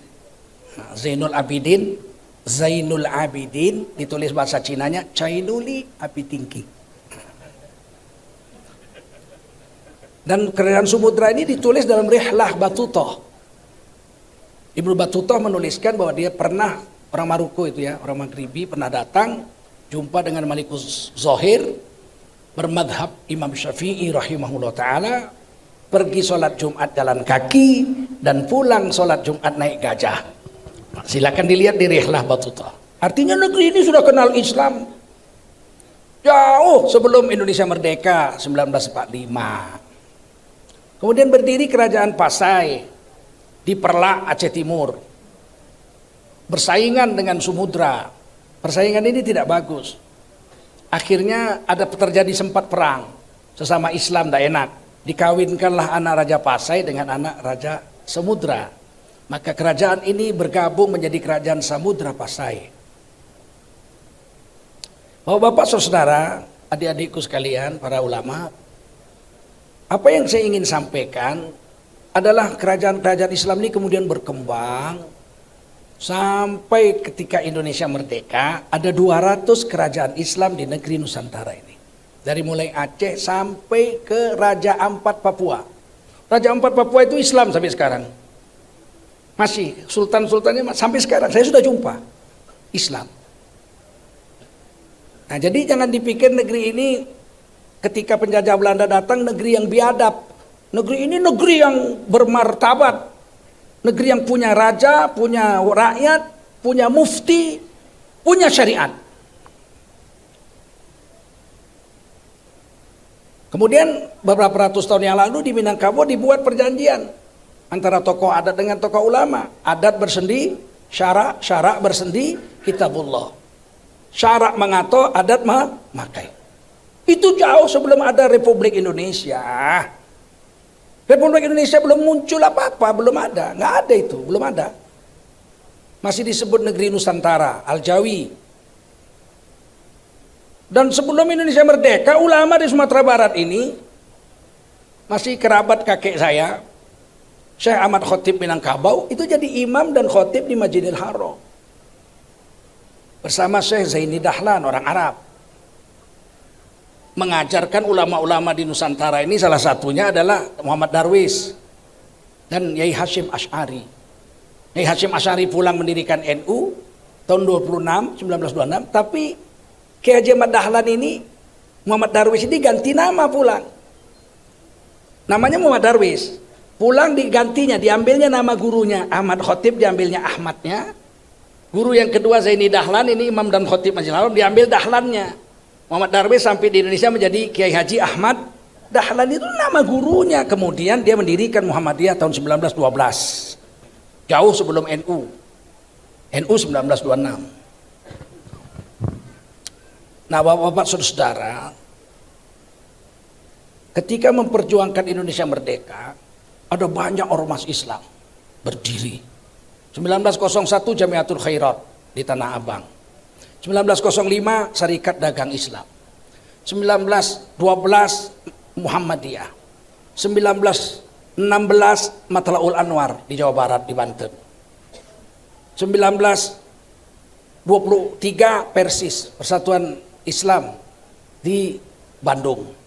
Nah, Zainul Abidin ditulis bahasa Cinanya Cainuli Apitingki. Dan Kerajaan Sumudra ini ditulis dalam Rihlah Batutah. Ibnu Batutah menuliskan bahwa dia pernah orang Maroko itu ya, orang Maghribi pernah datang jumpa dengan Malikus Zohir bermadhab Imam Syafi'i rahimahullah ta'ala, pergi sholat Jumat jalan kaki dan pulang sholat Jumat naik gajah. Silakan dilihat di Rihlah Battuta. Artinya negeri ini sudah kenal Islam jauh sebelum Indonesia merdeka 1945. Kemudian berdiri kerajaan Pasai di Perlak, Aceh Timur, bersaingan dengan Samudra. Persaingan ini tidak bagus. Akhirnya ada terjadi sempat perang sesama Islam, tidak enak. Dikawinkanlah anak Raja Pasai dengan anak Raja Samudra. Maka kerajaan ini bergabung menjadi kerajaan Samudra Pasai. Bapak-bapak, saudara, adik-adikku sekalian, para ulama, apa yang saya ingin sampaikan adalah kerajaan-kerajaan Islam ini kemudian berkembang sampai ketika Indonesia merdeka ada 200 kerajaan Islam di negeri Nusantara ini. Dari mulai Aceh sampai ke Raja Ampat Papua. Raja Ampat Papua itu Islam sampai sekarang. Masih sultan-sultannya sampai sekarang saya sudah jumpa Islam. Nah, jadi jangan dipikir negeri ini ketika penjajah Belanda datang negeri yang biadab. Negeri ini negeri yang bermartabat. Negeri yang punya raja, punya rakyat, punya mufti, punya syariat. Kemudian beberapa ratus tahun yang lalu di Minangkabau dibuat perjanjian antara tokoh adat dengan tokoh ulama. Adat bersendi, syarak bersendi, kitabullah. Syarak mengato, adat memakai. Itu jauh sebelum ada Republik Indonesia. Republik Indonesia belum muncul apa-apa, belum ada, nggak ada itu, belum ada. Masih disebut negeri Nusantara, Al-Jawi. Dan sebelum Indonesia merdeka, ulama di Sumatera Barat ini masih kerabat kakek saya, Syekh Ahmad Khotib Minangkabau, itu jadi imam dan khotib di Masjidil Haram. Bersama Syekh Zaini Dahlan, orang Arab. Mengajarkan ulama-ulama di Nusantara ini salah satunya adalah Muhammad Darwis dan Yai Hashim Asy'ari. Yai Hashim Asy'ari pulang mendirikan NU tahun 1926, tapi Kiai Haji Ahmad Dahlan ini, Muhammad Darwis ini ganti nama pulang. Namanya Muhammad Darwis. Pulang digantinya, diambilnya nama gurunya. Ahmad Khotib diambilnya Ahmadnya. Guru yang kedua Zaini Dahlan, ini imam dan khotib Masjidil Haram, diambil Dahlannya. Muhammad Darwis sampai di Indonesia menjadi Kiai Haji Ahmad Dahlan, itu nama gurunya. Kemudian dia mendirikan Muhammadiyah tahun 1912. Jauh sebelum NU. NU 1926. Nah, Bapak-bapak saudara, ketika memperjuangkan Indonesia merdeka, ada banyak ormas Islam berdiri. 1901 Jamiatul Khairat di Tanah Abang. 1905 Syarikat Dagang Islam. 1912 Muhammadiyah. 1916 Matlaul Anwar di Jawa Barat, di Banten. 1923 Persis, Persatuan Islam di Bandung.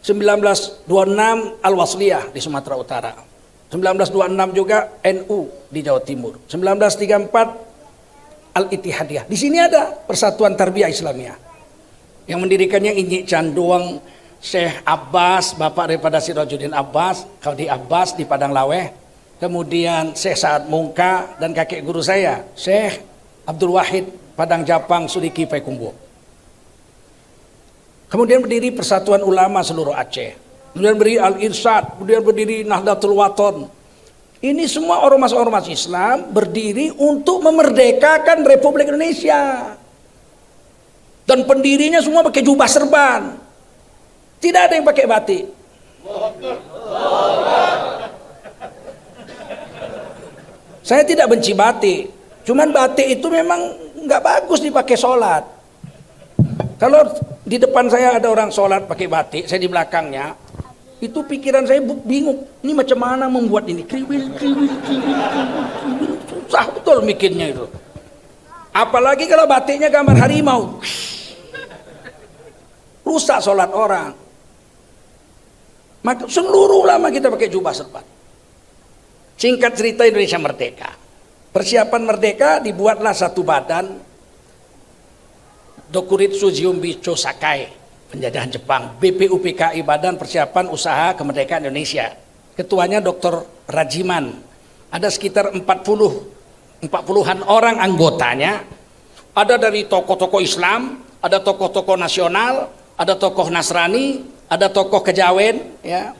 1926 Al-Wasliyah di Sumatera Utara. 1926 juga NU di Jawa Timur. 1934 Al-Ittihadiyah. Di sini ada Persatuan Tarbiyah Islamiyah. Yang mendirikannya Injik Canduang, Syekh Abbas, bapak daripada Sirajuddin Abbas, Qadi Abbas di Padang Laweh. Kemudian Syekh Sa'ad Mungka dan kakek guru saya, Syekh Abdul Wahid Padang Japang Sudiki Payakumbuh. Kemudian berdiri Persatuan Ulama seluruh Aceh. Kemudian berdiri Al-Irsyad, kemudian berdiri Nahdlatul Wathon. Ini semua ormas-ormas Islam berdiri untuk memerdekakan Republik Indonesia. Dan pendirinya semua pakai jubah serban. Tidak ada yang pakai batik. Saya tidak benci batik. Cuman batik itu memang nggak bagus dipakai sholat. Kalau di depan saya ada orang sholat pakai batik, saya di belakangnya, itu pikiran saya bingung, ini macam mana membuat ini, kriwil, susah betul mikirnya itu. Apalagi kalau batiknya gambar harimau, rusak sholat orang. Maka seluruh ulama kita pakai jubah serban. Singkat cerita, Indonesia merdeka. Persiapan merdeka dibuatlah satu badan, Dokuritsu Jiumbicho Sakai, penjajahan Jepang, BPUPKI, Badan Persiapan Usaha Kemerdekaan Indonesia. Ketuanya Dr. Rajiman. Ada sekitar 40-an orang anggotanya. Ada dari tokoh-tokoh Islam, ada tokoh-tokoh nasional, ada tokoh Nasrani, ada tokoh kejawen, ya,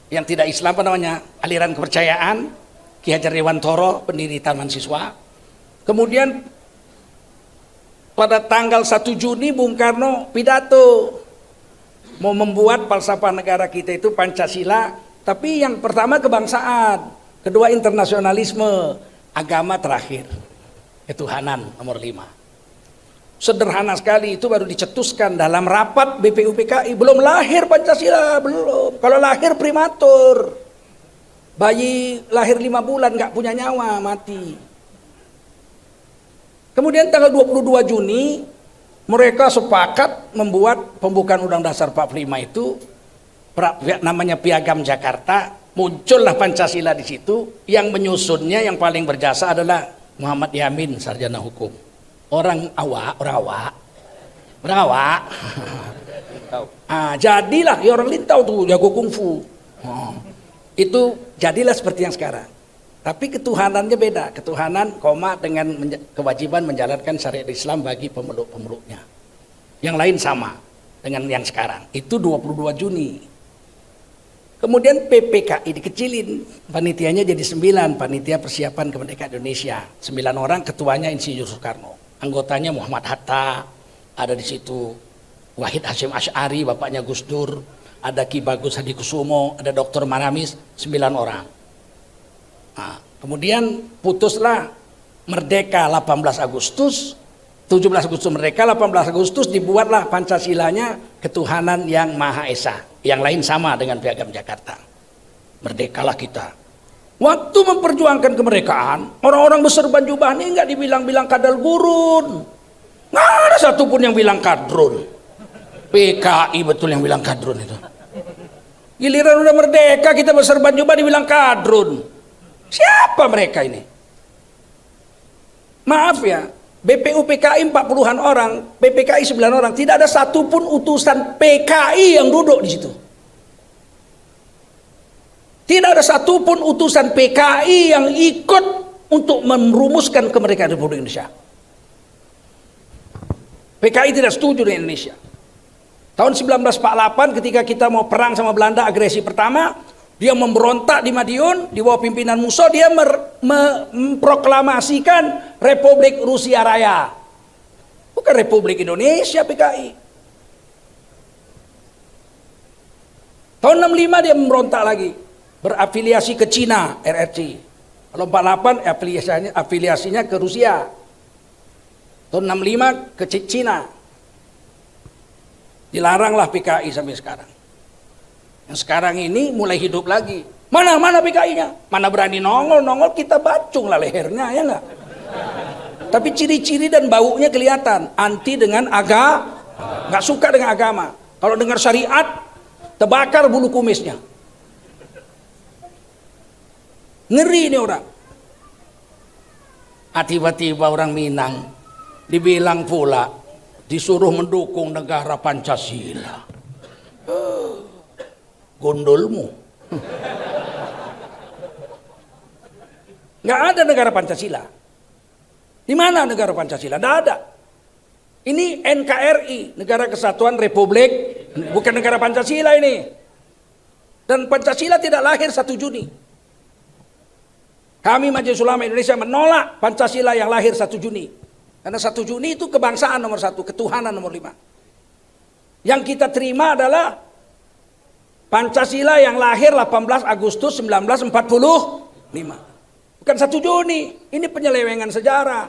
yang tidak Islam, apa namanya, aliran kepercayaan, Ki Hajar Dewantoro, pendiri Taman Siswa. Kemudian pada tanggal 1 Juni Bung Karno pidato mau membuat falsafah negara kita itu Pancasila, tapi yang pertama kebangsaan, kedua internasionalisme, agama terakhir, ketuhanan nomor 5. Sederhana sekali, itu baru dicetuskan dalam rapat BPUPKI. Belum lahir Pancasila, belum. Kalau lahir primatur, bayi lahir 5 bulan nggak punya nyawa, mati. Kemudian tanggal 22 Juni mereka sepakat membuat pembukaan Undang Dasar 45 itu, namanya Piagam Jakarta. Muncullah Pancasila di situ. Yang menyusunnya yang paling berjasa adalah Muhammad Yamin, sarjana hukum. Orang awak. Jadilah, ya orang lintau tuh, jago kungfu. Itu jadilah seperti yang sekarang. Tapi ketuhanannya beda, ketuhanan dengan kewajiban menjalankan syariat Islam bagi pemeluk-pemeluknya. Yang lain sama dengan yang sekarang. Itu 22 Juni. Kemudian PPKI dikecilin, panitianya jadi 9, panitia persiapan kemerdekaan Indonesia. 9 orang, ketuanya Insinyur Soekarno. Anggotanya Muhammad Hatta, ada di situ Wahid Hasyim Asy'ari, bapaknya Gus Dur, ada Ki Bagus Hadikusumo, ada Dr. Maramis, 9 orang. Nah, kemudian putuslah merdeka 18 Agustus, 17 Agustus merdeka, 18 Agustus dibuatlah Pancasilanya, ketuhanan yang Maha Esa. Yang lain sama dengan Piagam Jakarta. Merdekalah kita. Waktu memperjuangkan kemerdekaan, orang-orang berserban jubah ini nggak dibilang-bilang kadal gurun. Nggak ada satupun yang bilang kadrun. PKI betul yang bilang kadrun itu. Giliran udah merdeka kita berserban jubah dibilang kadrun. Siapa mereka ini? Maaf ya, BPUPKI 40-an orang, PPKI 9 orang, tidak ada satupun utusan PKI yang duduk di situ. Tidak ada satupun utusan PKI yang ikut untuk merumuskan kemerdekaan Republik Indonesia. PKI tidak setuju dengan Indonesia. Tahun 1948 ketika kita mau perang sama Belanda, agresi pertama, dia memberontak di Madiun, di bawah pimpinan Musso, dia memproklamasikan Republik Rusia Raya. Bukan Republik Indonesia PKI. Tahun 65 dia memberontak lagi, berafiliasi ke Cina, RRC. Kalau 48 afiliasinya ke Rusia. Tahun 65 ke Cina. Dilaranglah PKI sampai sekarang. Yang sekarang ini mulai hidup lagi. Mana PKI-nya? Mana berani nongol kita bacung lah lehernya, ya enggak? Tapi ciri-ciri dan baunya kelihatan. Anti dengan agama, nggak suka dengan agama. Kalau dengar syariat, terbakar bulu kumisnya. Ngeri ini orang. Tiba-tiba orang Minang dibilang pula disuruh mendukung negara Pancasila. Gondolmu. Nggak ada negara Pancasila. Di mana negara Pancasila? Nggak ada. Ini NKRI, Negara Kesatuan Republik, bukan negara Pancasila ini. Dan Pancasila tidak lahir 1 Juni. Kami Majelis Ulama Indonesia menolak Pancasila yang lahir 1 Juni. Karena 1 Juni itu kebangsaan nomor 1, ketuhanan nomor 5. Yang kita terima adalah Pancasila yang lahir 18 Agustus 1945. Bukan 1 Juni. Ini penyelewengan sejarah.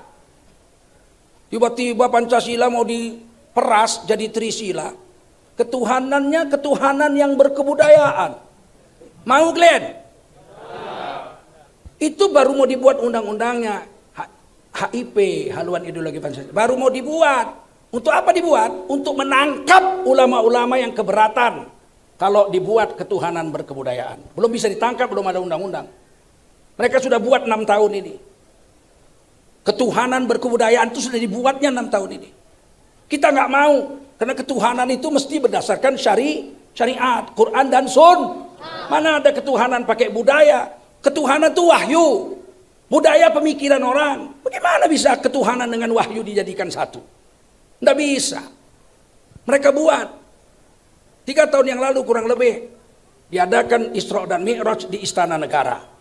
Tiba-tiba Pancasila mau diperas jadi Trisila. Ketuhanannya ketuhanan yang berkebudayaan. Mau Glenn? Itu baru mau dibuat undang-undangnya. HIP, haluan ideologi Pancasila. Baru mau dibuat. Untuk apa dibuat? Untuk menangkap ulama-ulama yang keberatan kalau dibuat ketuhanan berkebudayaan. Belum bisa ditangkap, belum ada undang-undang. Mereka sudah buat 6 tahun ini. Ketuhanan berkebudayaan itu sudah dibuatnya 6 tahun ini. Kita nggak mau, karena ketuhanan itu mesti berdasarkan syariat, Quran dan Sun. Mana ada ketuhanan pakai budaya? Ketuhanan itu wahyu, budaya pemikiran orang. Bagaimana bisa ketuhanan dengan wahyu dijadikan satu? Nggak bisa. Mereka buat 3 tahun yang lalu kurang lebih diadakan Isra dan Mi'raj di Istana Negara.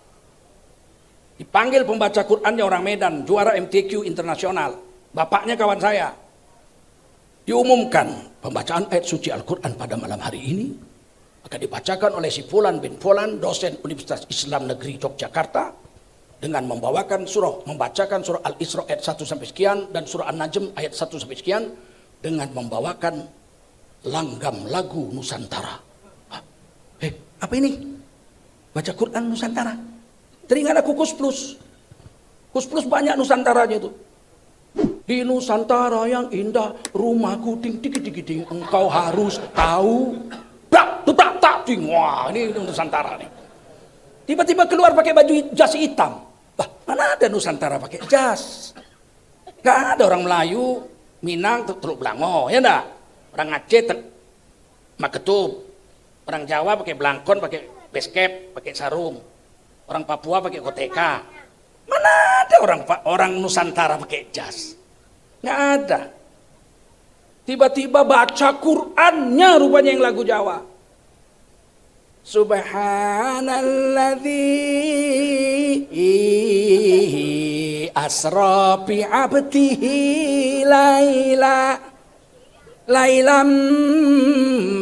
Dipanggil pembaca Qurannya orang Medan, juara MTQ internasional. Bapaknya kawan saya. Diumumkan pembacaan ayat suci Al-Quran pada malam hari ini akan dibacakan oleh si Fulan bin Fulan, dosen Universitas Islam Negeri Yogyakarta, dengan membacakan surah Al-Isra ayat 1 sampai sekian dan surah An-Najm ayat 1 sampai sekian dengan membawakan langgam lagu Nusantara. Apa ini? Baca Quran Nusantara. Teringat aku Kus Plus. Kus Plus banyak Nusantaranya itu. Di Nusantara yang indah, rumahku ding ding ding ding, engkau harus tahu. Tak ding. Wah, ini Nusantara nih. Tiba-tiba keluar pakai baju jas hitam. Mana ada Nusantara pakai jas? Gak ada orang Melayu, Minang, Teluk Blango, ya enggak? Orang Aceh, Maketum. Orang Jawa pakai belangkon, pakai basecap, pakai sarung. Orang Papua pakai koteka. Mana ada orang Nusantara pakai jas? Nggak ada. Tiba-tiba baca Qur'annya rupanya yang lagu Jawa. Subhanalladzi asra bi 'abdihi lailam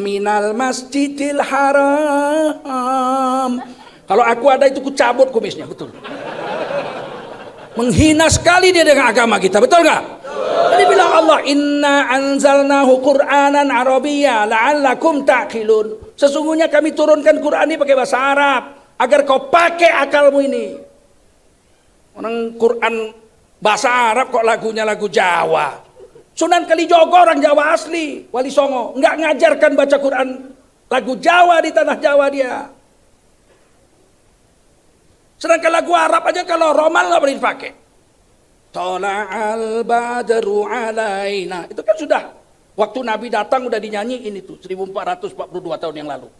minal masjidil haram. Kalau aku ada itu ku cabut kumisnya, betul. Menghina sekali dia dengan agama kita, betul nggak? Tadi bilang Allah, inna anzalnahu Qur'anan Arabiyya la'allakum ta'qilun. Sesungguhnya kami turunkan Quran ini pakai bahasa Arab agar kau pakai akalmu ini. Orang Quran bahasa Arab kok lagunya lagu Jawa. Sunan Kalijogo orang Jawa asli, Wali Songo, nggak ngajarkan baca Quran lagu Jawa di tanah Jawa dia. Sedangkan lagu Arab aja kalau Romal nggak boleh dipakai. Tola'al badru alaina. Itu kan sudah. Waktu Nabi datang udah dinyanyiin itu. 1442 tahun yang lalu.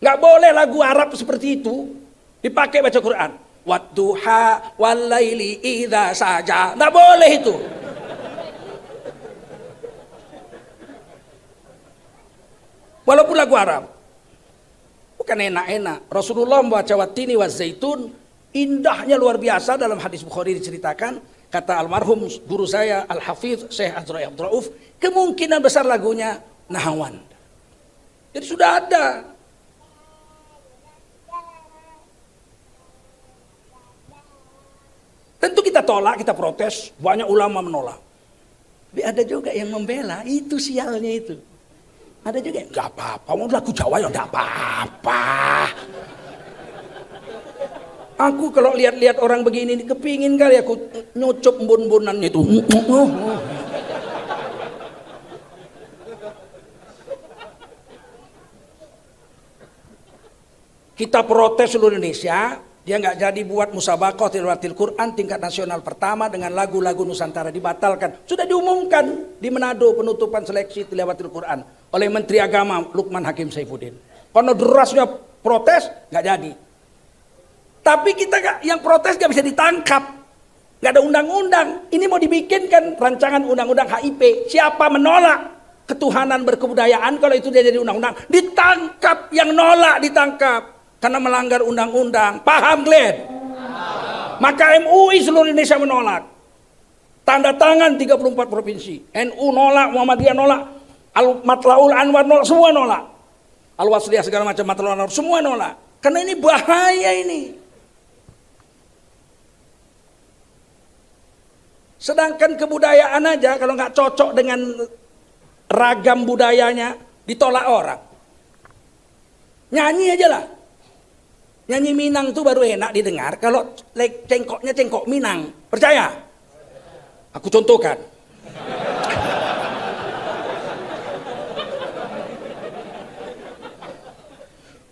Nggak boleh lagu Arab seperti itu dipakai baca Quran. Wadduha walaili idza saja. Nggak boleh itu. Walaupun lagu Arab. Bukan enak-enak. Rasulullah membaca wattini wa zaitun. Indahnya luar biasa dalam hadis Bukhari diceritakan, kata almarhum guru saya Al-Hafidz Syekh Azra'i Abdul Rauf, kemungkinan besar lagunya Nahawan. Jadi sudah ada. Tentu kita tolak, kita protes, banyak ulama menolak. Tapi ada juga yang membela, itu sialnya itu. Ada juga yang enggak apa-apa, mau lagu Jawa ya enggak apa-apa. Aku kalau lihat-lihat orang begini, kepingin kali aku nyucup embun-embunan itu. Kita protes seluruh Indonesia, dia nggak jadi buat musabaqah tilawatil Quran tingkat nasional pertama dengan lagu-lagu Nusantara dibatalkan. Sudah diumumkan di Manado penutupan seleksi tilawatil Quran oleh Menteri Agama Lukman Hakim Saifuddin. Karena derasnya protes nggak jadi. Tapi kita yang protes nggak bisa ditangkap, nggak ada undang-undang. Ini mau dibikinkan rancangan undang-undang HIP. Siapa menolak ketuhanan berkebudayaan kalau itu dia jadi undang-undang, ditangkap. Yang nolak ditangkap karena melanggar undang-undang. Paham Glenn? Maka MUI seluruh Indonesia menolak. Tanda tangan 34 provinsi. NU nolak, Muhammadiyah nolak, Al-Matlaul Anwar nolak, semua nolak. Al-Wasliyah segala macam Matlaul Anwar semua nolak. Karena ini bahaya ini. Sedangkan kebudayaan aja kalau nggak cocok dengan ragam budayanya ditolak orang. Nyanyi aja lah. Nyanyi Minang tuh baru enak didengar kalau cengkoknya cengkok Minang. Percaya? Aku contohkan.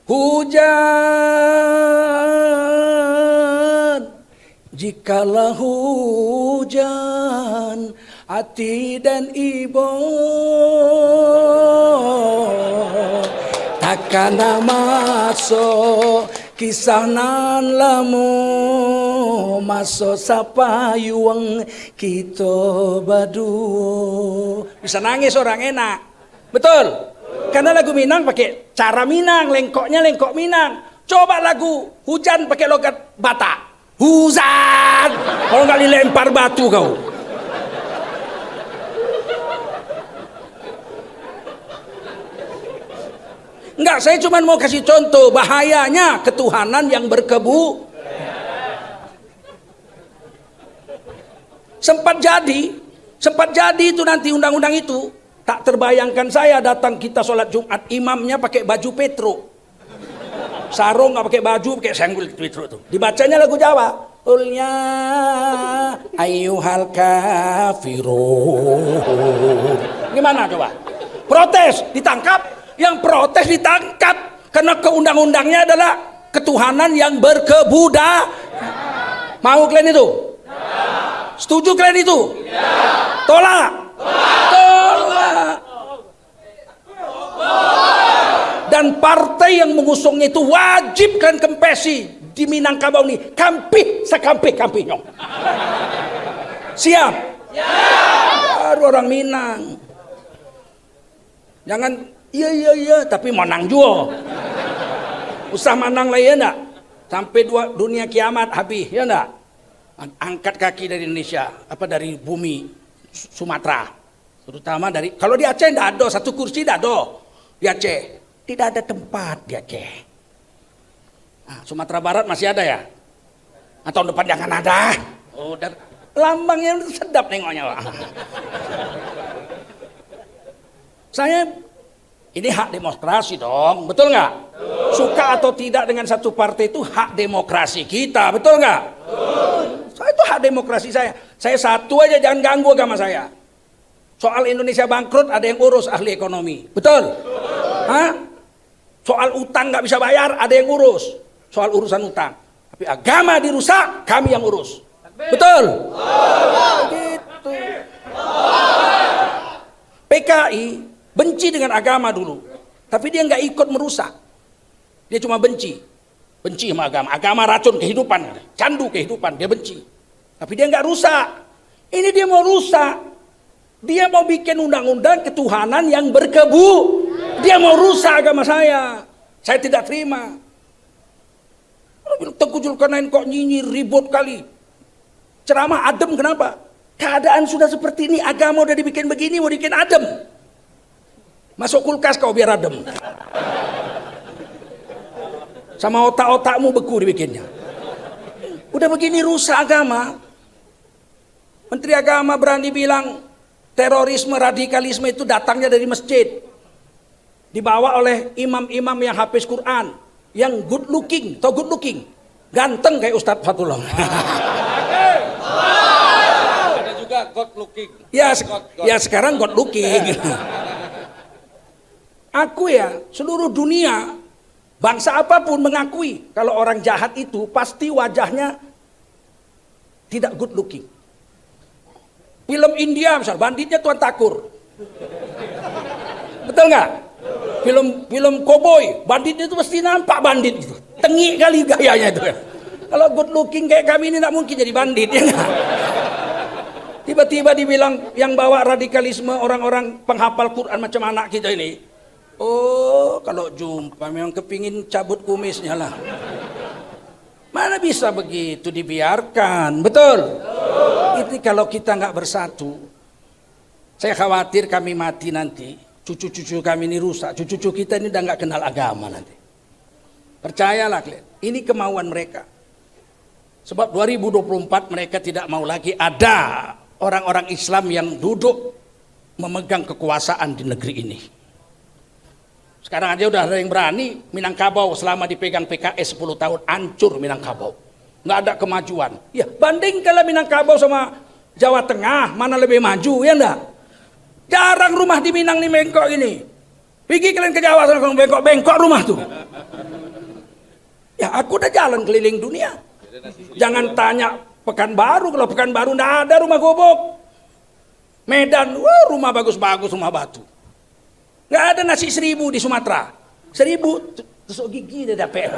Hujan jikalau hujan hati dan ibu takkan masuk kisah nan lamu masuk sapa yuang kita badu. Bisa nangis orang enak, betul? Karena lagu Minang pakai cara Minang, lengkoknya lengkok Minang. Coba lagu hujan pakai logat Batak. Hujan, kalau nggak dilempar batu kau. Enggak, saya cuma mau kasih contoh bahayanya ketuhanan yang berkebu. Sempat jadi itu nanti undang-undang itu. Tak terbayangkan saya datang kita sholat Jumat, imamnya pakai baju Petro. Sarung nggak pakai baju, pakai senggol Petro tuh. Dibacanya lagu Jawa. Ulnya ayyuhal kafirun. Gimana coba? Protes, ditangkap. Yang protes ditangkap karena keundang-undangnya adalah ketuhanan yang berkebudayan. Mau kalian itu? Setuju kalian itu? Tolak. Tolak. Dan partai yang mengusungnya itu wajib kalian kempesi di Minangkabau ini. Kampih sekampih-kampihnya. Siap? Baru orang Minang. Jangan iya tapi menang juga. Usah menang lah ya enggak? Sampai dunia kiamat habis ya enggak? Angkat kaki dari Indonesia, apa dari bumi Sumatera. Terutama dari, kalau di Aceh enggak ada satu kursi, enggak ada. Di Aceh tidak ada tempat di Aceh. Nah, Sumatera Barat masih ada ya? Nah, tahun depan jangan ada. Oh, dan lambangnya sedap nengoknya. Saya ini hak demokrasi dong, betul nggak? Suka atau tidak dengan satu partai itu hak demokrasi kita, betul nggak? Saya itu hak demokrasi saya. Saya satu aja, jangan ganggu agama saya. Soal Indonesia bangkrut ada yang urus ahli ekonomi, betul? Hah? Soal utang nggak bisa bayar ada yang urus. Soal urusan utang. Tapi agama dirusak, kami yang urus, betul? Begitu. PKI benci dengan agama dulu, tapi dia nggak ikut merusak. Dia cuma benci sama agama. Agama racun kehidupan, candu kehidupan, dia benci. Tapi dia nggak rusak. Ini dia mau rusak. Dia mau bikin undang-undang ketuhanan yang berkebu. Dia mau rusak agama saya. Saya tidak terima. Tengku Zulkarnain kok nyinyir ribut kali. Ceramah adem kenapa? Keadaan sudah seperti ini, agama udah dibikin begini, mau dibikin adem. Masuk kulkas kau biar adem. Sama otak-otakmu beku dibikinnya. Udah begini rusak agama. Menteri Agama berani bilang terorisme, radikalisme itu datangnya dari masjid. Dibawa oleh imam-imam yang hafiz Quran, yang good looking, atau good looking, ganteng kayak Ustadz Fatullah. Ada juga God looking. Ya, ya sekarang God looking. Aku ya, seluruh dunia, bangsa apapun mengakui kalau orang jahat itu pasti wajahnya tidak good looking. Film India misal, banditnya Tuan Takur. Betul nggak? Film koboi, banditnya itu pasti nampak bandit gitu. Tengik kali gayanya itu kan. Kalau good looking kayak kami ini nggak mungkin jadi bandit ya nggak? Tiba-tiba dibilang yang bawa radikalisme orang-orang penghafal Quran macam anak kita ini. Oh, kalau jumpa memang kepingin cabut kumisnya lah. Mana bisa begitu dibiarkan, betul? Ini kalau kita nggak bersatu, saya khawatir kami mati nanti, cucu-cucu kami ini rusak, cucu-cucu kita ini udah nggak kenal agama nanti. Percayalah, ini kemauan mereka. Sebab 2024 mereka tidak mau lagi ada orang-orang Islam yang duduk memegang kekuasaan di negeri ini. Sekarang aja udah ada yang berani. Minangkabau selama dipegang PKS 10 tahun hancur Minangkabau, nggak ada kemajuan. Ya bandingkanlah Minangkabau sama Jawa Tengah, mana lebih maju ya enggak? Jarang rumah di Minang nih bengkok ini. Pergi kalian ke Jawa sana bengkok rumah tuh. Ya aku udah jalan keliling dunia. Jangan tanya Pekanbaru, kalau Pekanbaru nggak ada rumah gobok. Medan, wah rumah bagus-bagus, rumah batu. Nggak ada nasi 1000 di Sumatera. 1000 tusuk gigi dia dapat.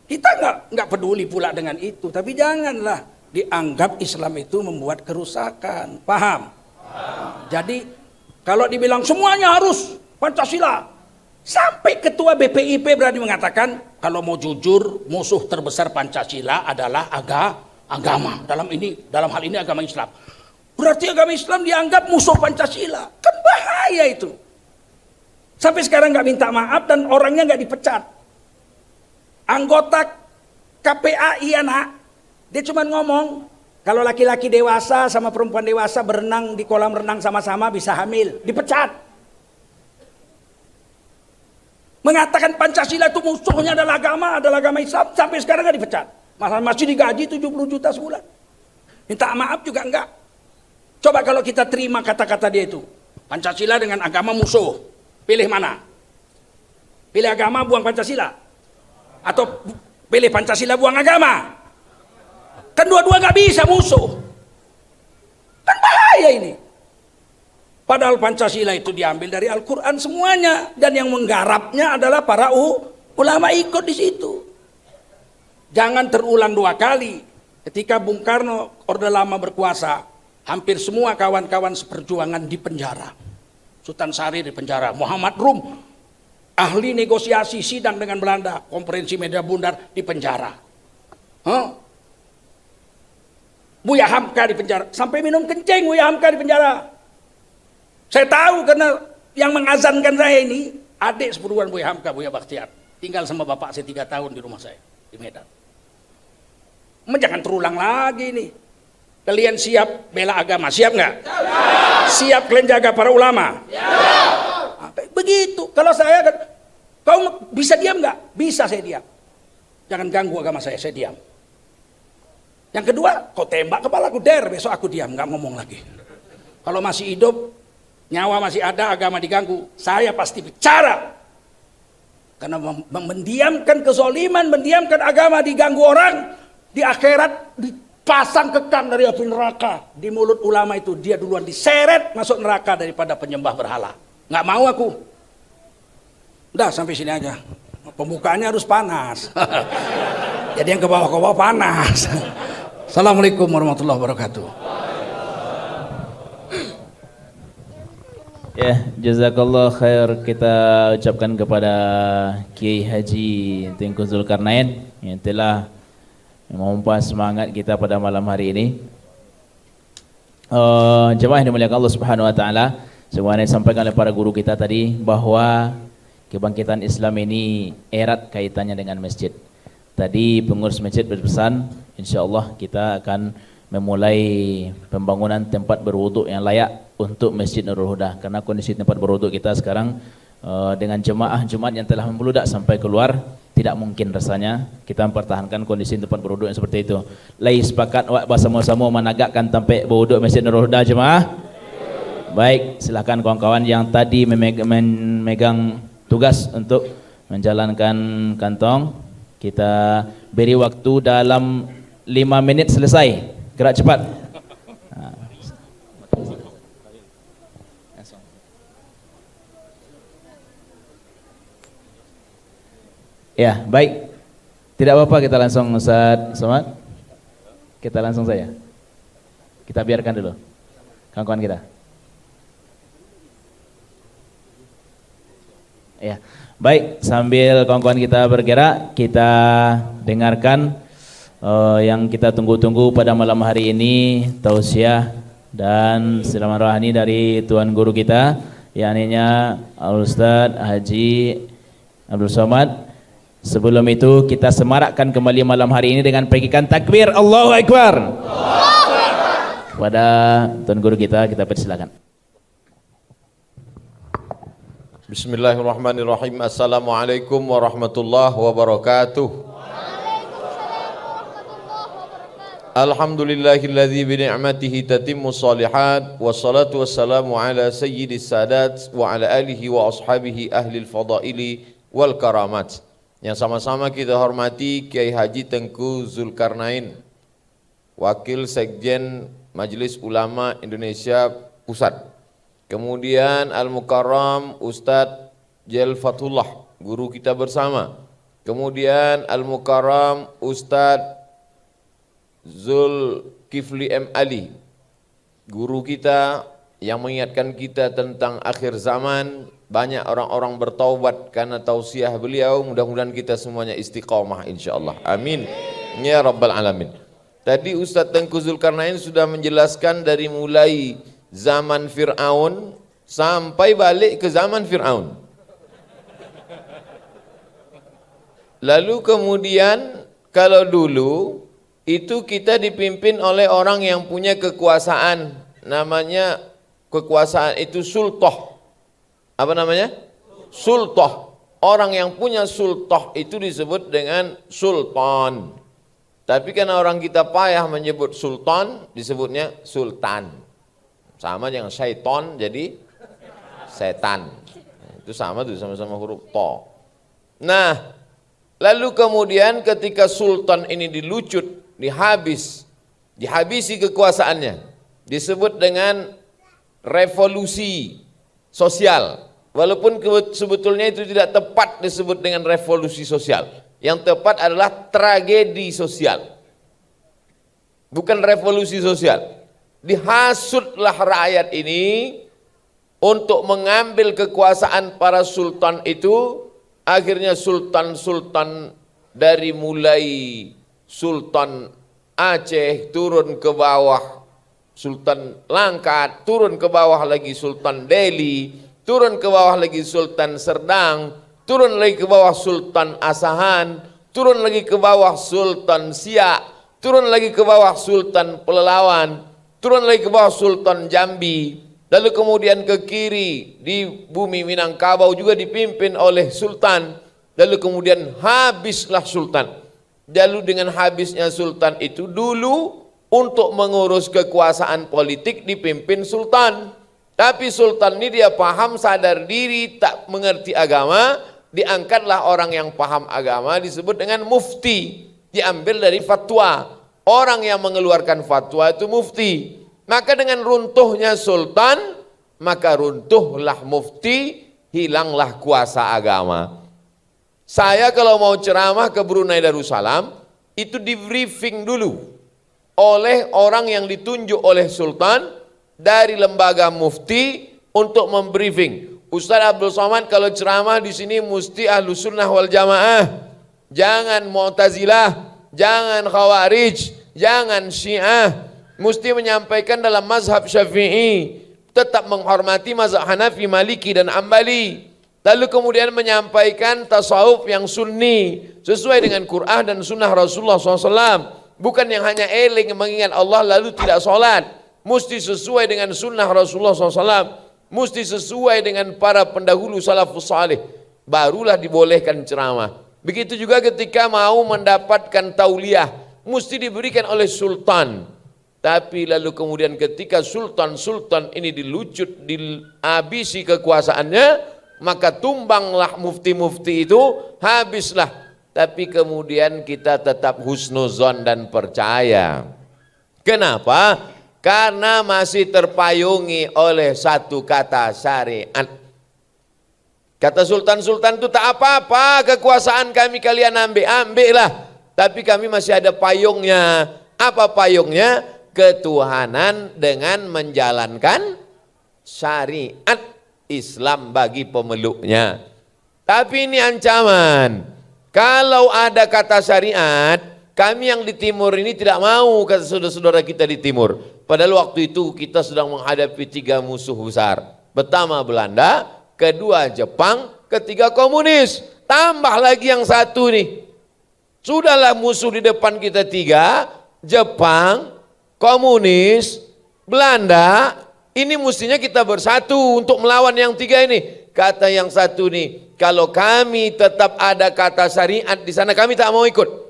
Kita nggak peduli pula dengan itu, tapi janganlah dianggap Islam itu membuat kerusakan. Paham? Jadi kalau dibilang semuanya harus Pancasila, sampai ketua BPIP berani mengatakan kalau mau jujur musuh terbesar Pancasila adalah agama. Dalam hal ini agama Islam. Berarti agama Islam dianggap musuh Pancasila. Kan bahaya itu. Sampai sekarang nggak minta maaf dan orangnya nggak dipecat. Anggota KPAI anak, dia cuma ngomong kalau laki-laki dewasa sama perempuan dewasa berenang di kolam renang sama-sama bisa hamil, dipecat. Mengatakan Pancasila itu musuhnya adalah agama Islam, sampai sekarang nggak dipecat. Masih digaji 70 juta sebulan. Minta maaf juga enggak. Coba kalau kita terima kata-kata dia itu, Pancasila dengan agama musuh, pilih mana? Pilih agama buang Pancasila? Atau pilih Pancasila buang agama? Kan dua-dua nggak bisa musuh. Kan bahaya ini. Padahal Pancasila itu diambil dari Al-Quran semuanya, dan yang menggarapnya adalah para ulama ikut di situ. Jangan terulang 2 kali. Ketika Bung Karno Orde Lama berkuasa, hampir semua kawan-kawan seperjuangan di penjara. Sultan Syahrir di penjara, Muhammad Rum, ahli negosiasi sidang dengan Belanda, konferensi media bundar di penjara. Buya Hamka di penjara, sampai minum kencing Buya Hamka di penjara. Saya tahu karena yang mengazankan saya ini adik seperguruan Buya Hamka, Buya Bakhtiar. Tinggal sama bapak saya 3 tahun di rumah saya di Medan. Jangan terulang lagi nih. Kalian siap bela agama? Siap nggak? Siap kalian jaga para ulama? Begitu. Kalau saya, kau bisa diam nggak? Bisa saya diam. Jangan ganggu agama saya diam. Yang kedua, kau tembak kepalaku, besok aku diam, nggak ngomong lagi. Kalau masih hidup, nyawa masih ada, agama diganggu, saya pasti bicara. Karena mendiamkan kezaliman, mendiamkan agama diganggu orang, di akhirat dipasang kekang dari api neraka. Di mulut ulama itu dia duluan diseret masuk neraka daripada penyembah berhala. Nggak mau aku. Udah sampai sini aja. Pembukaannya harus panas. Jadi yang ke bawah panas. Assalamualaikum warahmatullahi wabarakatuh. Ya, jazakallah khair kita ucapkan kepada Kiai Haji Tengku Zulkarnain yang telah memompa semangat kita pada malam hari ini. Jemaah yang dimuliakan Allah Subhanahu wa taala, sebagaimana disampaikan oleh para guru kita tadi bahwa kebangkitan Islam ini erat kaitannya dengan masjid. Tadi pengurus masjid berpesan, insyaallah kita akan memulai pembangunan tempat berwuduk yang layak untuk Masjid Nurul Huda, karena kondisi tempat berwuduk kita sekarang dengan jemaah Jumat yang telah membludak sampai keluar, tidak mungkin rasanya kita mempertahankan kondisi tempat berwuduk yang seperti itu. Lai sepakat bersama-sama menegakkan tempat berwuduk Masjid Nurul Huda jemaah? Baik, silakan kawan-kawan yang tadi memegang tugas untuk menjalankan kantong, kita beri waktu dalam 5 menit selesai. Gerak cepat. Ya, baik. Tidak apa-apa, kita langsung Ustaz Somad. Kita langsung saja. Kita biarkan dulu kawan-kawan kita. Ya, baik. Sambil kawan-kawan kita bergerak, kita dengarkan yang kita tunggu-tunggu pada malam hari ini, tausiah dan siraman rohani dari Tuan Guru kita, yakninya Al-Ustaz Haji Abdul Somad. Sebelum itu kita semarakkan kembali malam hari ini dengan pergikan takbir Allahu Akbar. Kepada Tuan Guru kita persilakan. Bismillahirrahmanirrahim. Assalamualaikum warahmatullahi wabarakatuh. Alhamdulillahilladzi bi ni'matihi tatimmu shalihat, wassalatu wassalamu ala sayyidis sadat wa ala alihi wa ashabihi ahlil fadaili wal karamat. Yang sama-sama kita hormati Kiai Haji Tengku Zulkarnain, Wakil Sekjen Majelis Ulama Indonesia Pusat. Kemudian Al-Mukarram Ustadz Jel Fatullah, guru kita bersama. Kemudian Al-Mukarram Ustadz Zulkifli M. Ali, guru kita yang mengingatkan kita tentang akhir zaman. Banyak orang-orang bertaubat karena tausiah beliau. Mudah-mudahan kita semuanya istiqamah insyaallah. Amin ya rabbal alamin. Tadi Ustadz Tengku Zulkarnain sudah menjelaskan dari mulai zaman Fir'aun sampai balik ke zaman Fir'aun. Lalu kemudian kalau dulu itu kita dipimpin oleh orang yang punya kekuasaan, namanya kekuasaan itu sultah. Apa namanya? Sultah. Orang yang punya sultah itu disebut dengan sultan. Tapi karena orang kita payah menyebut sultan, disebutnya sultan. Sama dengan syaiton jadi setan. Itu sama tuh, sama-sama huruf to. Nah, lalu kemudian ketika sultan ini dilucut, dihabisi kekuasaannya, disebut dengan revolusi sosial. Walaupun sebetulnya itu tidak tepat disebut dengan revolusi sosial. Yang tepat adalah tragedi sosial. Bukan revolusi sosial. Dihasutlah rakyat ini untuk mengambil kekuasaan para sultan itu. Akhirnya sultan-sultan dari mulai Sultan Aceh turun ke bawah Sultan Langkat, turun ke bawah lagi Sultan Delhi, turun ke bawah lagi Sultan Serdang, turun lagi ke bawah Sultan Asahan, turun lagi ke bawah Sultan Siak, turun lagi ke bawah Sultan Pelelawan, turun lagi ke bawah Sultan Jambi, lalu kemudian ke kiri di bumi Minangkabau juga dipimpin oleh sultan, lalu kemudian habislah sultan. Lalu dengan habisnya sultan itu dulu untuk mengurus kekuasaan politik dipimpin sultan. Tapi sultan ini dia paham, sadar diri, tak mengerti agama, diangkatlah orang yang paham agama disebut dengan mufti. Diambil dari fatwa. Orang yang mengeluarkan fatwa itu mufti. Maka dengan runtuhnya sultan, maka runtuhlah mufti, hilanglah kuasa agama. Saya kalau mau ceramah ke Brunei Darussalam, itu di briefing dulu oleh orang yang ditunjuk oleh sultan dari lembaga mufti untuk membriefing. Ustaz Abdul Somad kalau ceramah di sini mesti Ahlus Sunnah wal Jamaah, jangan Mu'tazilah, jangan Khawarij, jangan Syiah, mesti menyampaikan dalam mazhab Syafi'i, tetap menghormati mazhab Hanafi, Maliki dan Ambali. Lalu kemudian menyampaikan tasawuf yang sunni sesuai dengan Quran dan sunnah Rasulullah SAW. Bukan yang hanya eling mengingat Allah lalu tidak sholat. Mesti sesuai dengan sunnah Rasulullah SAW. Mesti sesuai dengan para pendahulu salafus salih. Barulah dibolehkan ceramah. Begitu juga ketika mau mendapatkan tauliyah, mesti diberikan oleh sultan. Tapi lalu kemudian ketika sultan-sultan ini dilucut, dihabisi kekuasaannya, maka tumbanglah mufti-mufti itu, habislah. Tapi kemudian kita tetap husnuzon dan percaya. Kenapa? Karena masih terpayungi oleh satu kata syariat. Kata sultan-sultan itu tak apa-apa, kekuasaan kami kalian ambil-lah. Tapi kami masih ada payungnya. Apa payungnya? Ketuhanan dengan menjalankan syariat Islam bagi pemeluknya. Tapi ini ancaman. Kalau ada kata syariat, kami yang di timur ini tidak mau, kata saudara-saudara kita di timur. Padahal waktu itu kita sedang menghadapi 3 musuh besar. Pertama Belanda, kedua Jepang, ketiga komunis. Tambah lagi yang satu nih. Sudahlah musuh di depan kita 3, Jepang, komunis, Belanda. Ini mestinya kita bersatu untuk melawan yang 3 ini. Kata yang satu nih, kalau kami tetap ada kata syariat di sana, kami tak mau ikut.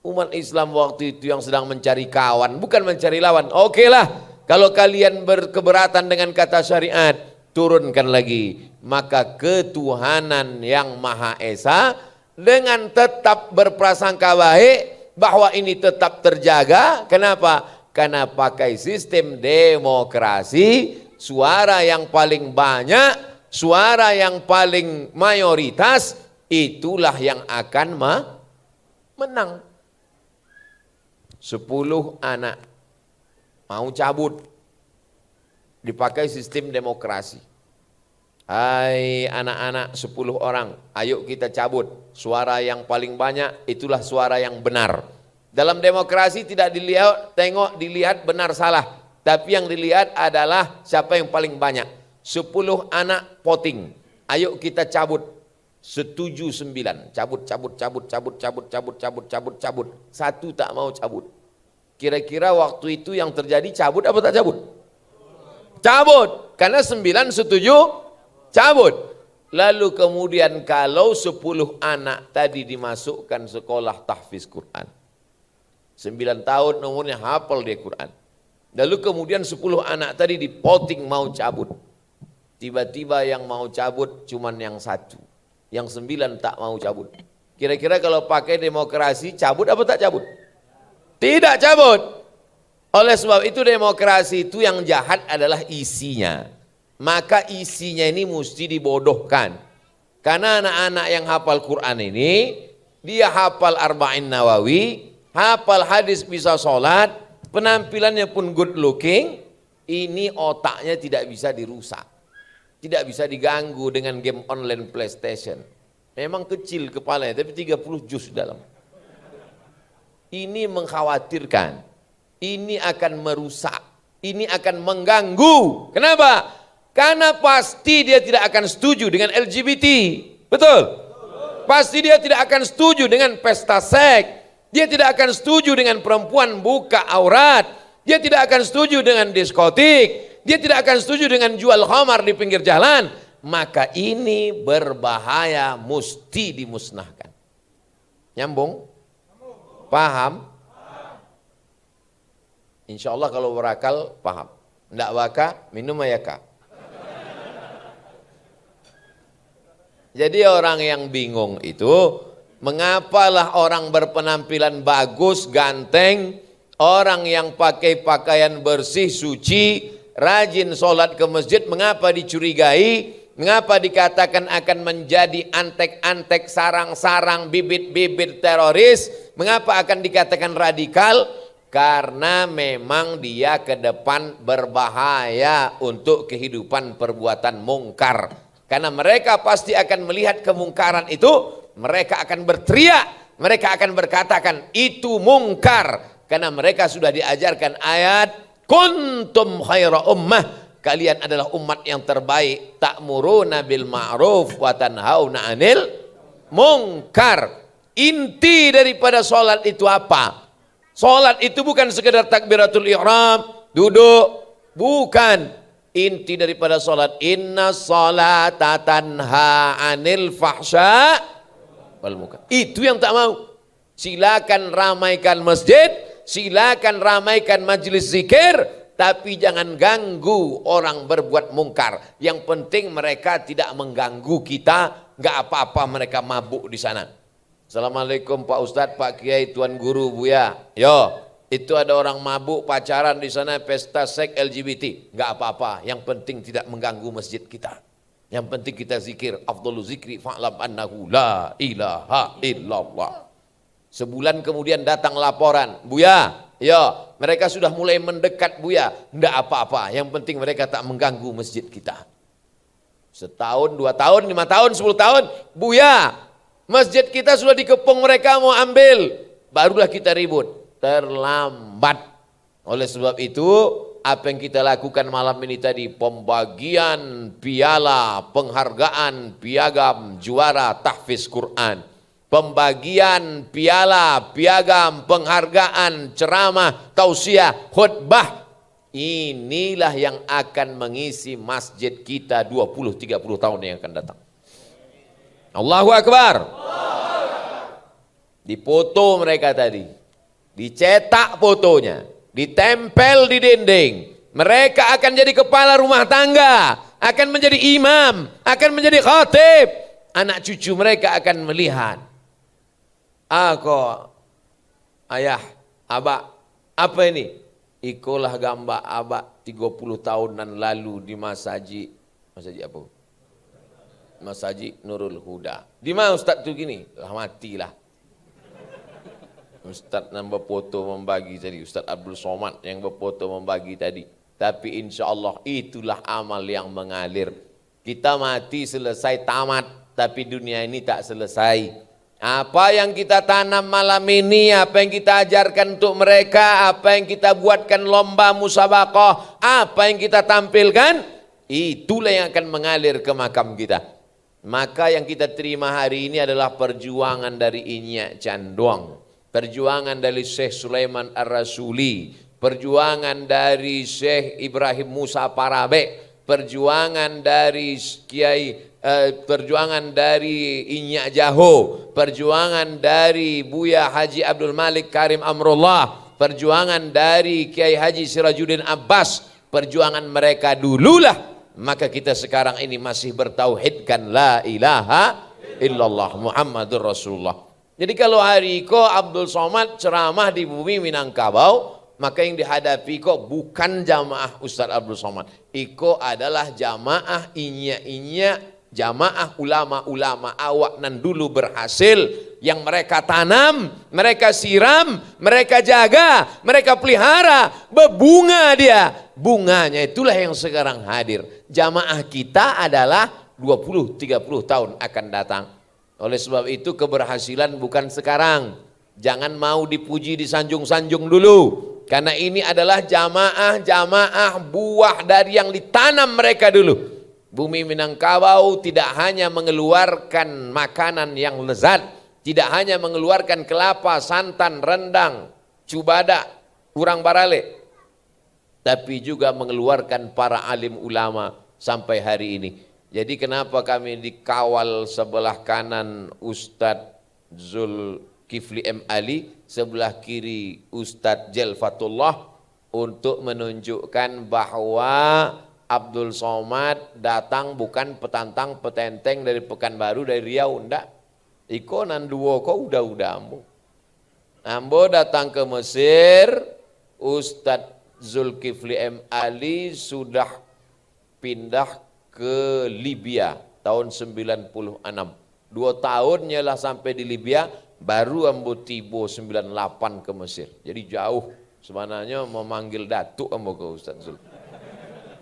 Umat Islam waktu itu yang sedang mencari kawan, bukan mencari lawan. Oke lah, kalau kalian berkeberatan dengan kata syariat, turunkan lagi. Maka ketuhanan yang Maha Esa dengan tetap berprasangka baik bahwa ini tetap terjaga. Kenapa? Karena pakai sistem demokrasi, suara yang paling banyak, suara yang paling mayoritas, itulah yang akan menang. 10 anak mau cabut, dipakai sistem demokrasi. Hai anak-anak 10 orang, ayo kita cabut. Suara yang paling banyak itulah suara yang benar. Dalam demokrasi tidak dilihat benar salah, tapi yang dilihat adalah siapa yang paling banyak. 10 anak voting, ayo kita cabut. Setuju 9, cabut. Satu tak mau cabut. Kira-kira waktu itu yang terjadi cabut apa tak cabut? Cabut, karena 9 setuju cabut. Lalu kemudian kalau 10 anak tadi dimasukkan sekolah tahfiz Quran, 9 tahun umurnya hafal dia Quran. Lalu kemudian 10 anak tadi dipoting mau cabut. Tiba-tiba yang mau cabut cuman yang 1. Yang 9 tak mau cabut. Kira-kira kalau pakai demokrasi cabut apa tak cabut? Tidak cabut. Oleh sebab itu demokrasi itu yang jahat adalah isinya. Maka isinya ini mesti dibodohkan. Karena anak-anak yang hafal Quran ini, dia hafal Arba'in Nawawi, hafal hadis bisa sholat, penampilannya pun good looking, ini otaknya tidak bisa dirusak. Tidak bisa diganggu dengan game online PlayStation. Memang kecil kepalanya, tapi 30 juz dalam. Ini mengkhawatirkan, ini akan merusak, ini akan mengganggu. Kenapa? Karena pasti dia tidak akan setuju dengan LGBT. Betul? Pasti dia tidak akan setuju dengan pesta seks. Dia tidak akan setuju dengan perempuan buka aurat. Dia tidak akan setuju dengan diskotik. Dia tidak akan setuju dengan jual khamar di pinggir jalan. Maka ini berbahaya, mesti dimusnahkan. Nyambung? Paham? Insya Allah kalau berakal, paham. Tidak baka, minum ayaka. Jadi orang yang bingung itu, mengapalah orang berpenampilan bagus, ganteng, orang yang pakai pakaian bersih, suci, rajin sholat ke masjid, mengapa dicurigai, mengapa dikatakan akan menjadi antek-antek, sarang-sarang, bibit-bibit teroris, mengapa akan dikatakan radikal? Karena memang dia ke depan berbahaya untuk kehidupan perbuatan mungkar. Karena mereka pasti akan melihat kemungkaran itu, mereka akan berteriak, mereka akan berkatakan itu mungkar. Karena mereka sudah diajarkan ayat, kuntum khaira ummah, kalian adalah umat yang terbaik, ta'muruna bil ma'ruf wa tanhauna 'anil mungkar. Inti daripada sholat itu apa? Sholat itu bukan sekedar takbiratul ihram, duduk, bukan. Inti daripada sholat, inna sholata tanha 'anil fahsya wal munkar. Itu yang tak mau. Silakan ramaikan masjid, silakan ramaikan majelis zikir, tapi jangan ganggu orang berbuat mungkar. Yang penting mereka tidak mengganggu kita, nggak apa-apa mereka mabuk di sana. Assalamualaikum Pak Ustadz, Pak Kiai, Tuan Guru, Buya. Yo, itu ada orang mabuk pacaran di sana, pesta seks LGBT. Nggak apa-apa, yang penting tidak mengganggu masjid kita. Yang penting kita zikir, afdhalu zikri fa'lam annahu la ilaha illallah. Sebulan kemudian datang laporan, Buya, ya mereka sudah mulai mendekat Buya. Nggak apa-apa, yang penting mereka tak mengganggu masjid kita. Setahun, 2 tahun, 5 tahun, 10 tahun, Buya, masjid kita sudah dikepung mereka mau ambil. Barulah kita ribut. Terlambat. Oleh sebab itu, apa yang kita lakukan malam ini tadi, pembagian piala, penghargaan piagam juara tahfiz Quran, pembagian piala, piagam, penghargaan, ceramah, tausiah, khutbah, inilah yang akan mengisi masjid kita 20-30 tahun yang akan datang. Allahu Akbar. Dipoto mereka tadi, dicetak fotonya, ditempel di dinding. Mereka akan jadi kepala rumah tangga, akan menjadi imam, akan menjadi khatib. Anak cucu mereka akan melihat Ako, ayah, abah, apa ini? Ikulah gambar abah 30 tahunan lalu di Masjid apa? Masjid Nurul Huda. Di mana Ustaz tu gini? Lah matilah. Ustaz yang berfoto membagi tadi, Ustaz Abdul Somad yang berfoto membagi tadi. Tapi insya Allah itulah amal yang mengalir. Kita mati selesai tamat, tapi dunia ini tak selesai. Apa yang kita tanam malam ini, apa yang kita ajarkan untuk mereka, apa yang kita buatkan lomba musabaqah, apa yang kita tampilkan, itulah yang akan mengalir ke makam kita. Maka yang kita terima hari ini adalah perjuangan dari Inyak Canduang, perjuangan dari Syekh Sulaiman Ar-Rasuli, perjuangan dari Syekh Ibrahim Musa Parabe, perjuangan dari Kiai perjuangan dari Inyak Jaho, perjuangan dari Buya Haji Abdul Malik Karim Amrullah, perjuangan dari Kiai Haji Sirajuddin Abbas, perjuangan mereka dululah, maka kita sekarang ini masih bertauhidkan la ilaha illallah Muhammadur Rasulullah. Jadi kalau hari ko Abdul Somad ceramah di bumi Minangkabau, maka yang dihadapi kok bukan jamaah Ustaz Abdul Somad, iko adalah jamaah Inyak jamaah ulama-ulama awak nan dulu berhasil, yang mereka tanam, mereka siram, mereka jaga, mereka pelihara, berbunga dia. Bunganya itulah yang sekarang hadir. Jamaah kita adalah 20-30 tahun akan datang. Oleh sebab itu keberhasilan bukan sekarang. Jangan mau dipuji disanjung-sanjung dulu. Karena ini adalah jamaah buah dari yang ditanam mereka dulu. Bumi Minangkabau tidak hanya mengeluarkan makanan yang lezat, tidak hanya mengeluarkan kelapa, santan, rendang, cubada, urang barale, tapi juga mengeluarkan para alim ulama sampai hari ini. Jadi kenapa kami dikawal sebelah kanan Ustadz Zulkifli M. Ali, sebelah kiri Ustadz Jelfatullah, untuk menunjukkan bahwa Abdul Somad datang bukan petantang petenteng dari Pekanbaru, dari Riau, enggak. Iko nan duo ko udah ambo. Ambo datang ke Mesir, Ustadz Zulkifli M. Ali sudah pindah ke Libya tahun 96. 2 tahunnya lah sampai di Libya, baru ambo tibo 98 ke Mesir. Jadi jauh, sebenarnya memanggil datuk ambo ke Ustadz Zulkifli.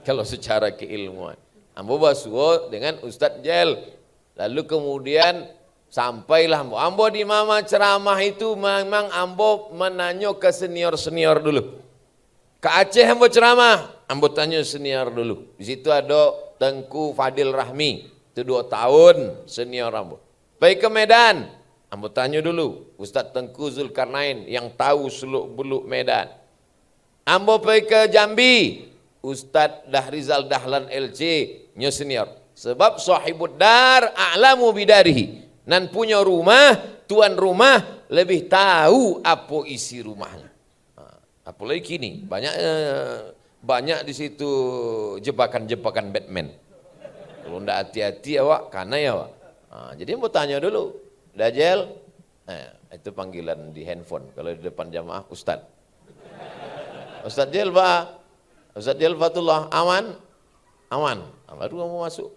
Kalau secara keilmuan, ambo basuo dengan Ustadz Jel, lalu kemudian sampailah ambo di mama ceramah itu, memang ambo menanyo ke senior dulu. Ke Aceh ambo ceramah, ambo tanya senior dulu. Di situ ada Tengku Fadil Rahmi, itu 2 tahun senior ambo. Pergi ke Medan, ambo tanya dulu Ustadz Tengku Zulkarnain yang tahu seluk-beluk Medan. Ambo pergi ke Jambi, Ustadz Dahrizal Dahlan LC, nyo senior. Sebab sahibud dar a'lamu bidarihi. Nan punya rumah, tuan rumah lebih tahu apa isi rumahnya. Apalagi kini banyak di situ jebakan-jebakan Batman. Kalau ndak hati-hati awak, karena ya awak. Jadi mau tanya dulu, Dajjal, itu panggilan di handphone. Kalau di depan jamaah, Ustadz. Ustadz Jel, Pak. Ustadz Jelfatullah, aman? Baru kamu masuk.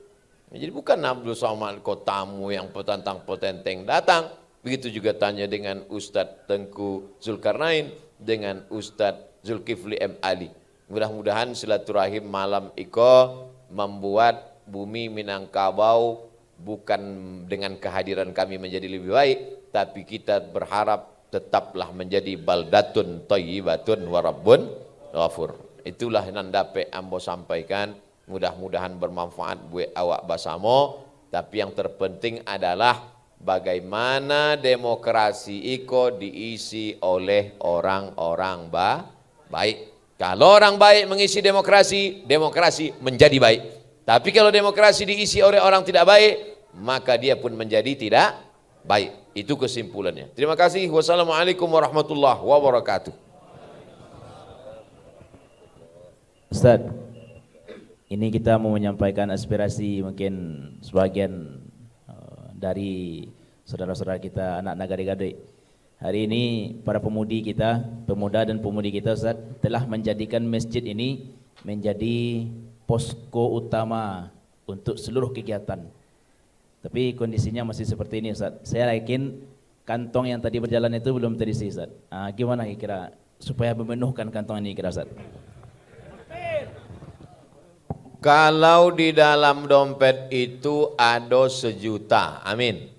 Jadi bukan Abdul Somad kau tamu yang petantang potenteng datang. Begitu juga tanya dengan Ustadz Tengku Zulkarnain, dengan Ustadz Zulkifli M. Ali. Mudah-mudahan silaturahim malam iko membuat bumi Minangkabau bukan dengan kehadiran kami menjadi lebih baik, tapi kita berharap tetaplah menjadi baldatun thayyibatun wa rabbun ghafur. Itulah yang dapat ambo sampaikan, mudah-mudahan bermanfaat buat awak basamo. Tapi yang terpenting adalah bagaimana demokrasi iko diisi oleh orang-orang baik. Kalau orang baik mengisi demokrasi, demokrasi menjadi baik. Tapi kalau demokrasi diisi oleh orang tidak baik, maka dia pun menjadi tidak baik. Itu kesimpulannya. Terima kasih. Wassalamualaikum warahmatullahi wabarakatuh. Ustaz, ini kita mau menyampaikan aspirasi mungkin sebagian dari saudara-saudara kita anak Nagari Gadai. Hari ini para pemudi kita, pemuda dan pemudi kita Ustaz, telah menjadikan masjid ini menjadi posko utama untuk seluruh kegiatan. Tapi kondisinya masih seperti ini Ustaz. Saya yakin kantong yang tadi berjalan itu belum terisi Ustaz. Gimana kira supaya memenuhkan kantong ini kira Ustaz? Kalau di dalam dompet itu ada 1 juta, amin.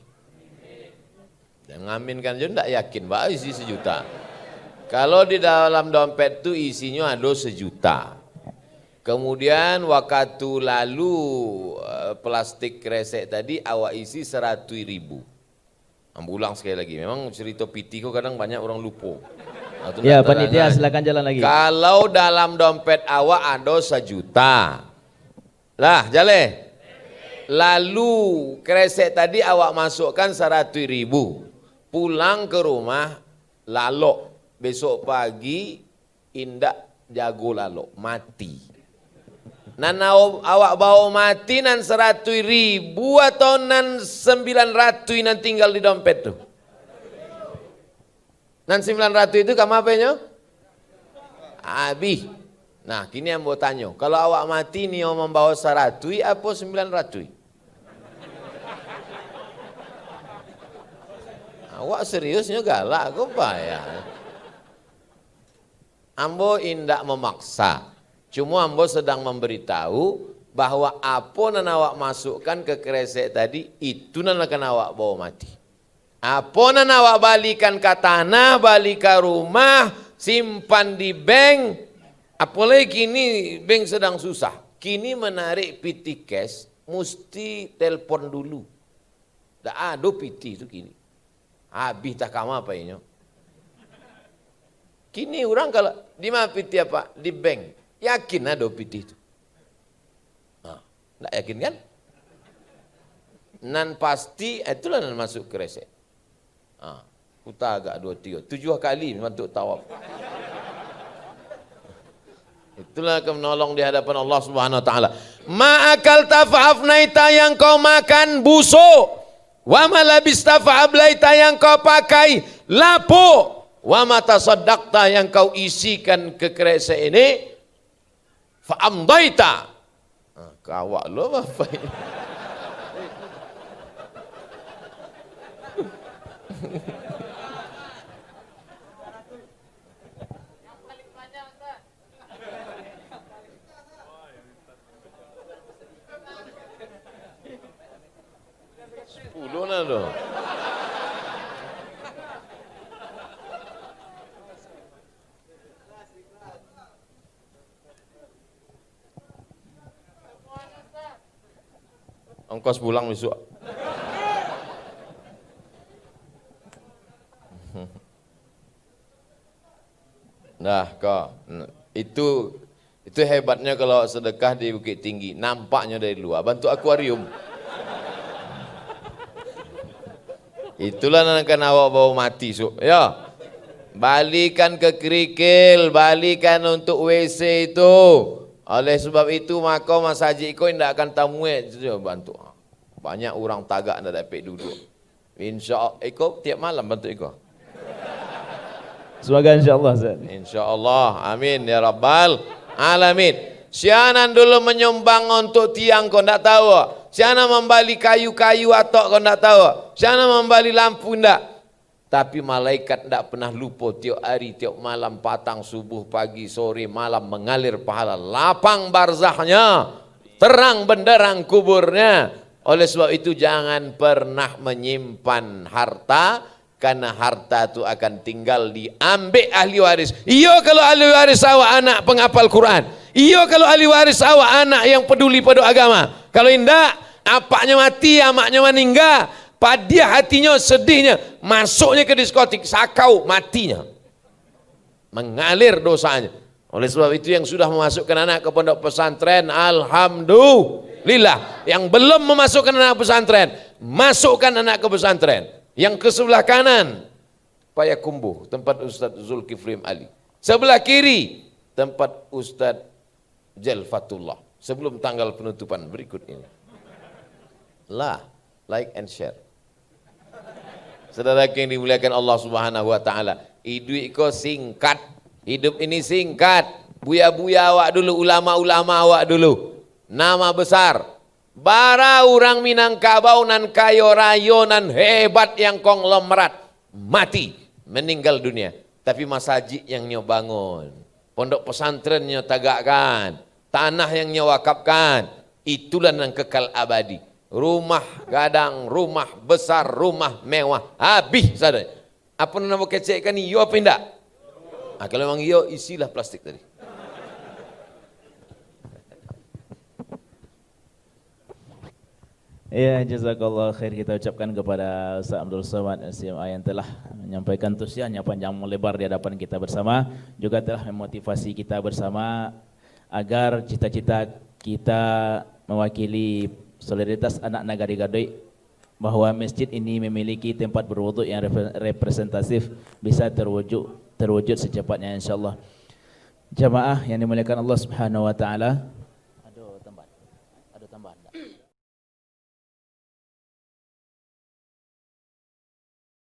Yang ngamin kan juga tidak yakin bahwa isi 1 juta. Kalau di dalam dompet itu isinya ada 1 juta. Kemudian waktu lalu plastik kresek tadi awak isi 100.000. Ulang sekali lagi. Memang cerita PT kok kadang banyak orang lupa. Ya panitia silakan jalan lagi. Kalau dalam dompet awak ada 1 juta. Lah jale. Lalu kresek tadi awak masukkan 100.000. Pulang ke rumah lalok, besok pagi indak jago lalok, mati. Nan awak bawa mati nan 100.000 atau nan 900 nan tinggal di dompet tu. Nan 900 itu kamu apanya? Habis. Nah kini yang mau tanya, kalau awak mati ni yang membawa 100 apa 900? Awak seriusnya galak kau ya. Ambo indak memaksa. Cuma ambo sedang memberitahu bahwa apa yang awak masukkan ke kresek tadi itu yang akan awak bawa mati. Apa yang awak balikan ke tanah, balik ke rumah, simpan di bank. Apalagi kini bank sedang susah. Kini menarik PT cash mesti telpon dulu. Tak ada PT itu kini. Habis tak kamu apa ini? Kini orang kalau di mana PT apa? Di bank. Yakin ada PT itu? Tak yakin kan? Nan pasti itulah nan masuk kresek. Kuta agak 2-3, 7 kali untuk tawaf. Itulah akan menolong di hadapan Allah Subhanahu Wa Taala. Ma'akal tafafnaita yang kau makan busuk. Wa malabista fa'ablaita yang kau pakai lapuk. Wa matasaddaqta yang kau isikan ke kresek ini fa'amdaita. Kawak lu apa ini? Sepuluh tu. Ongkos pulang besok. Nah, kau itu hebatnya kalau sedekah di Bukit Tinggi, nampaknya dari luar. Bantu akuarium. Itulah yang akan awak bawa mati, ya. Balikan ke kerikil, balikan untuk WC itu. Oleh sebab itu maka Mas Haji kau tidak akan tamuet, bantu. Banyak orang tagak nak dapat duduk. Insya-Allah, ikut tiap malam bantu ikut. Semoga insya-Allah Ustaz. Insya-Allah, amin ya rabbal alamin. Sianan dulu menyumbang untuk tiang kau tidak tahu. Siana membali kayu-kayu atau kau tidak tahu. Siana membali lampu tidak. Tapi malaikat tidak pernah lupa tiap hari, tiap malam, patang, subuh, pagi, sore, malam mengalir pahala. Lapang barzahnya, terang benderang kuburnya. Oleh sebab itu jangan pernah menyimpan harta, karena harta itu akan tinggal diambil ahli waris. Iyo kalau ahli waris awak anak penghafal Quran. Iyo kalau ahli waris awak anak yang peduli pada agama. Kalau tidak, apaknya mati, amaknya meninggal. Padia hatinya, sedihnya, masuknya ke diskotik, sakau matinya. Mengalir dosanya. Oleh sebab itu yang sudah memasukkan anak ke pondok pesantren, alhamdulillah. Yang belum memasukkan anak pesantren, masukkan anak ke pesantren. Yang ke sebelah kanan, Payakumbuh, tempat Ustaz Zulkifli Ali. Sebelah kiri, tempat Ustaz Jalfatullah. Sebelum tanggal penutupan berikut ini. Like and share. Saudara yang dimuliakan Allah Subhanahu wa taala, hidup kau singkat. Hidup ini singkat. Buya-buya awak dulu, ulama-ulama awak dulu. Nama besar. Bara orang Minangkabau nan kayo rayo nan hebat yang konglomerat mati, meninggal dunia. Tapi masjid yang nyo bangun, pondok pesantren nyo tagakkan, tanah yang nyo wakafkan, itulah yang kekal abadi. Rumah gadang, rumah besar, rumah mewah, habis saudara. Apa nama kecek kan iyo apa enggak? Kalau memang iyo, isilah plastik tadi. Ya, jazakallah khair kita ucapkan kepada Ustaz Abdul Somad SMA yang telah menyampaikan tausiahnya panjang melebar di hadapan kita bersama, juga telah memotivasi kita bersama agar cita-cita kita mewakili solidaritas anak negari Gadoy, bahwa masjid ini memiliki tempat berwuduk yang representatif bisa terwujud secepatnya insyaallah. Jamaah yang dimuliakan Allah Subhanahu wa taala. Aduh tambahan enggak?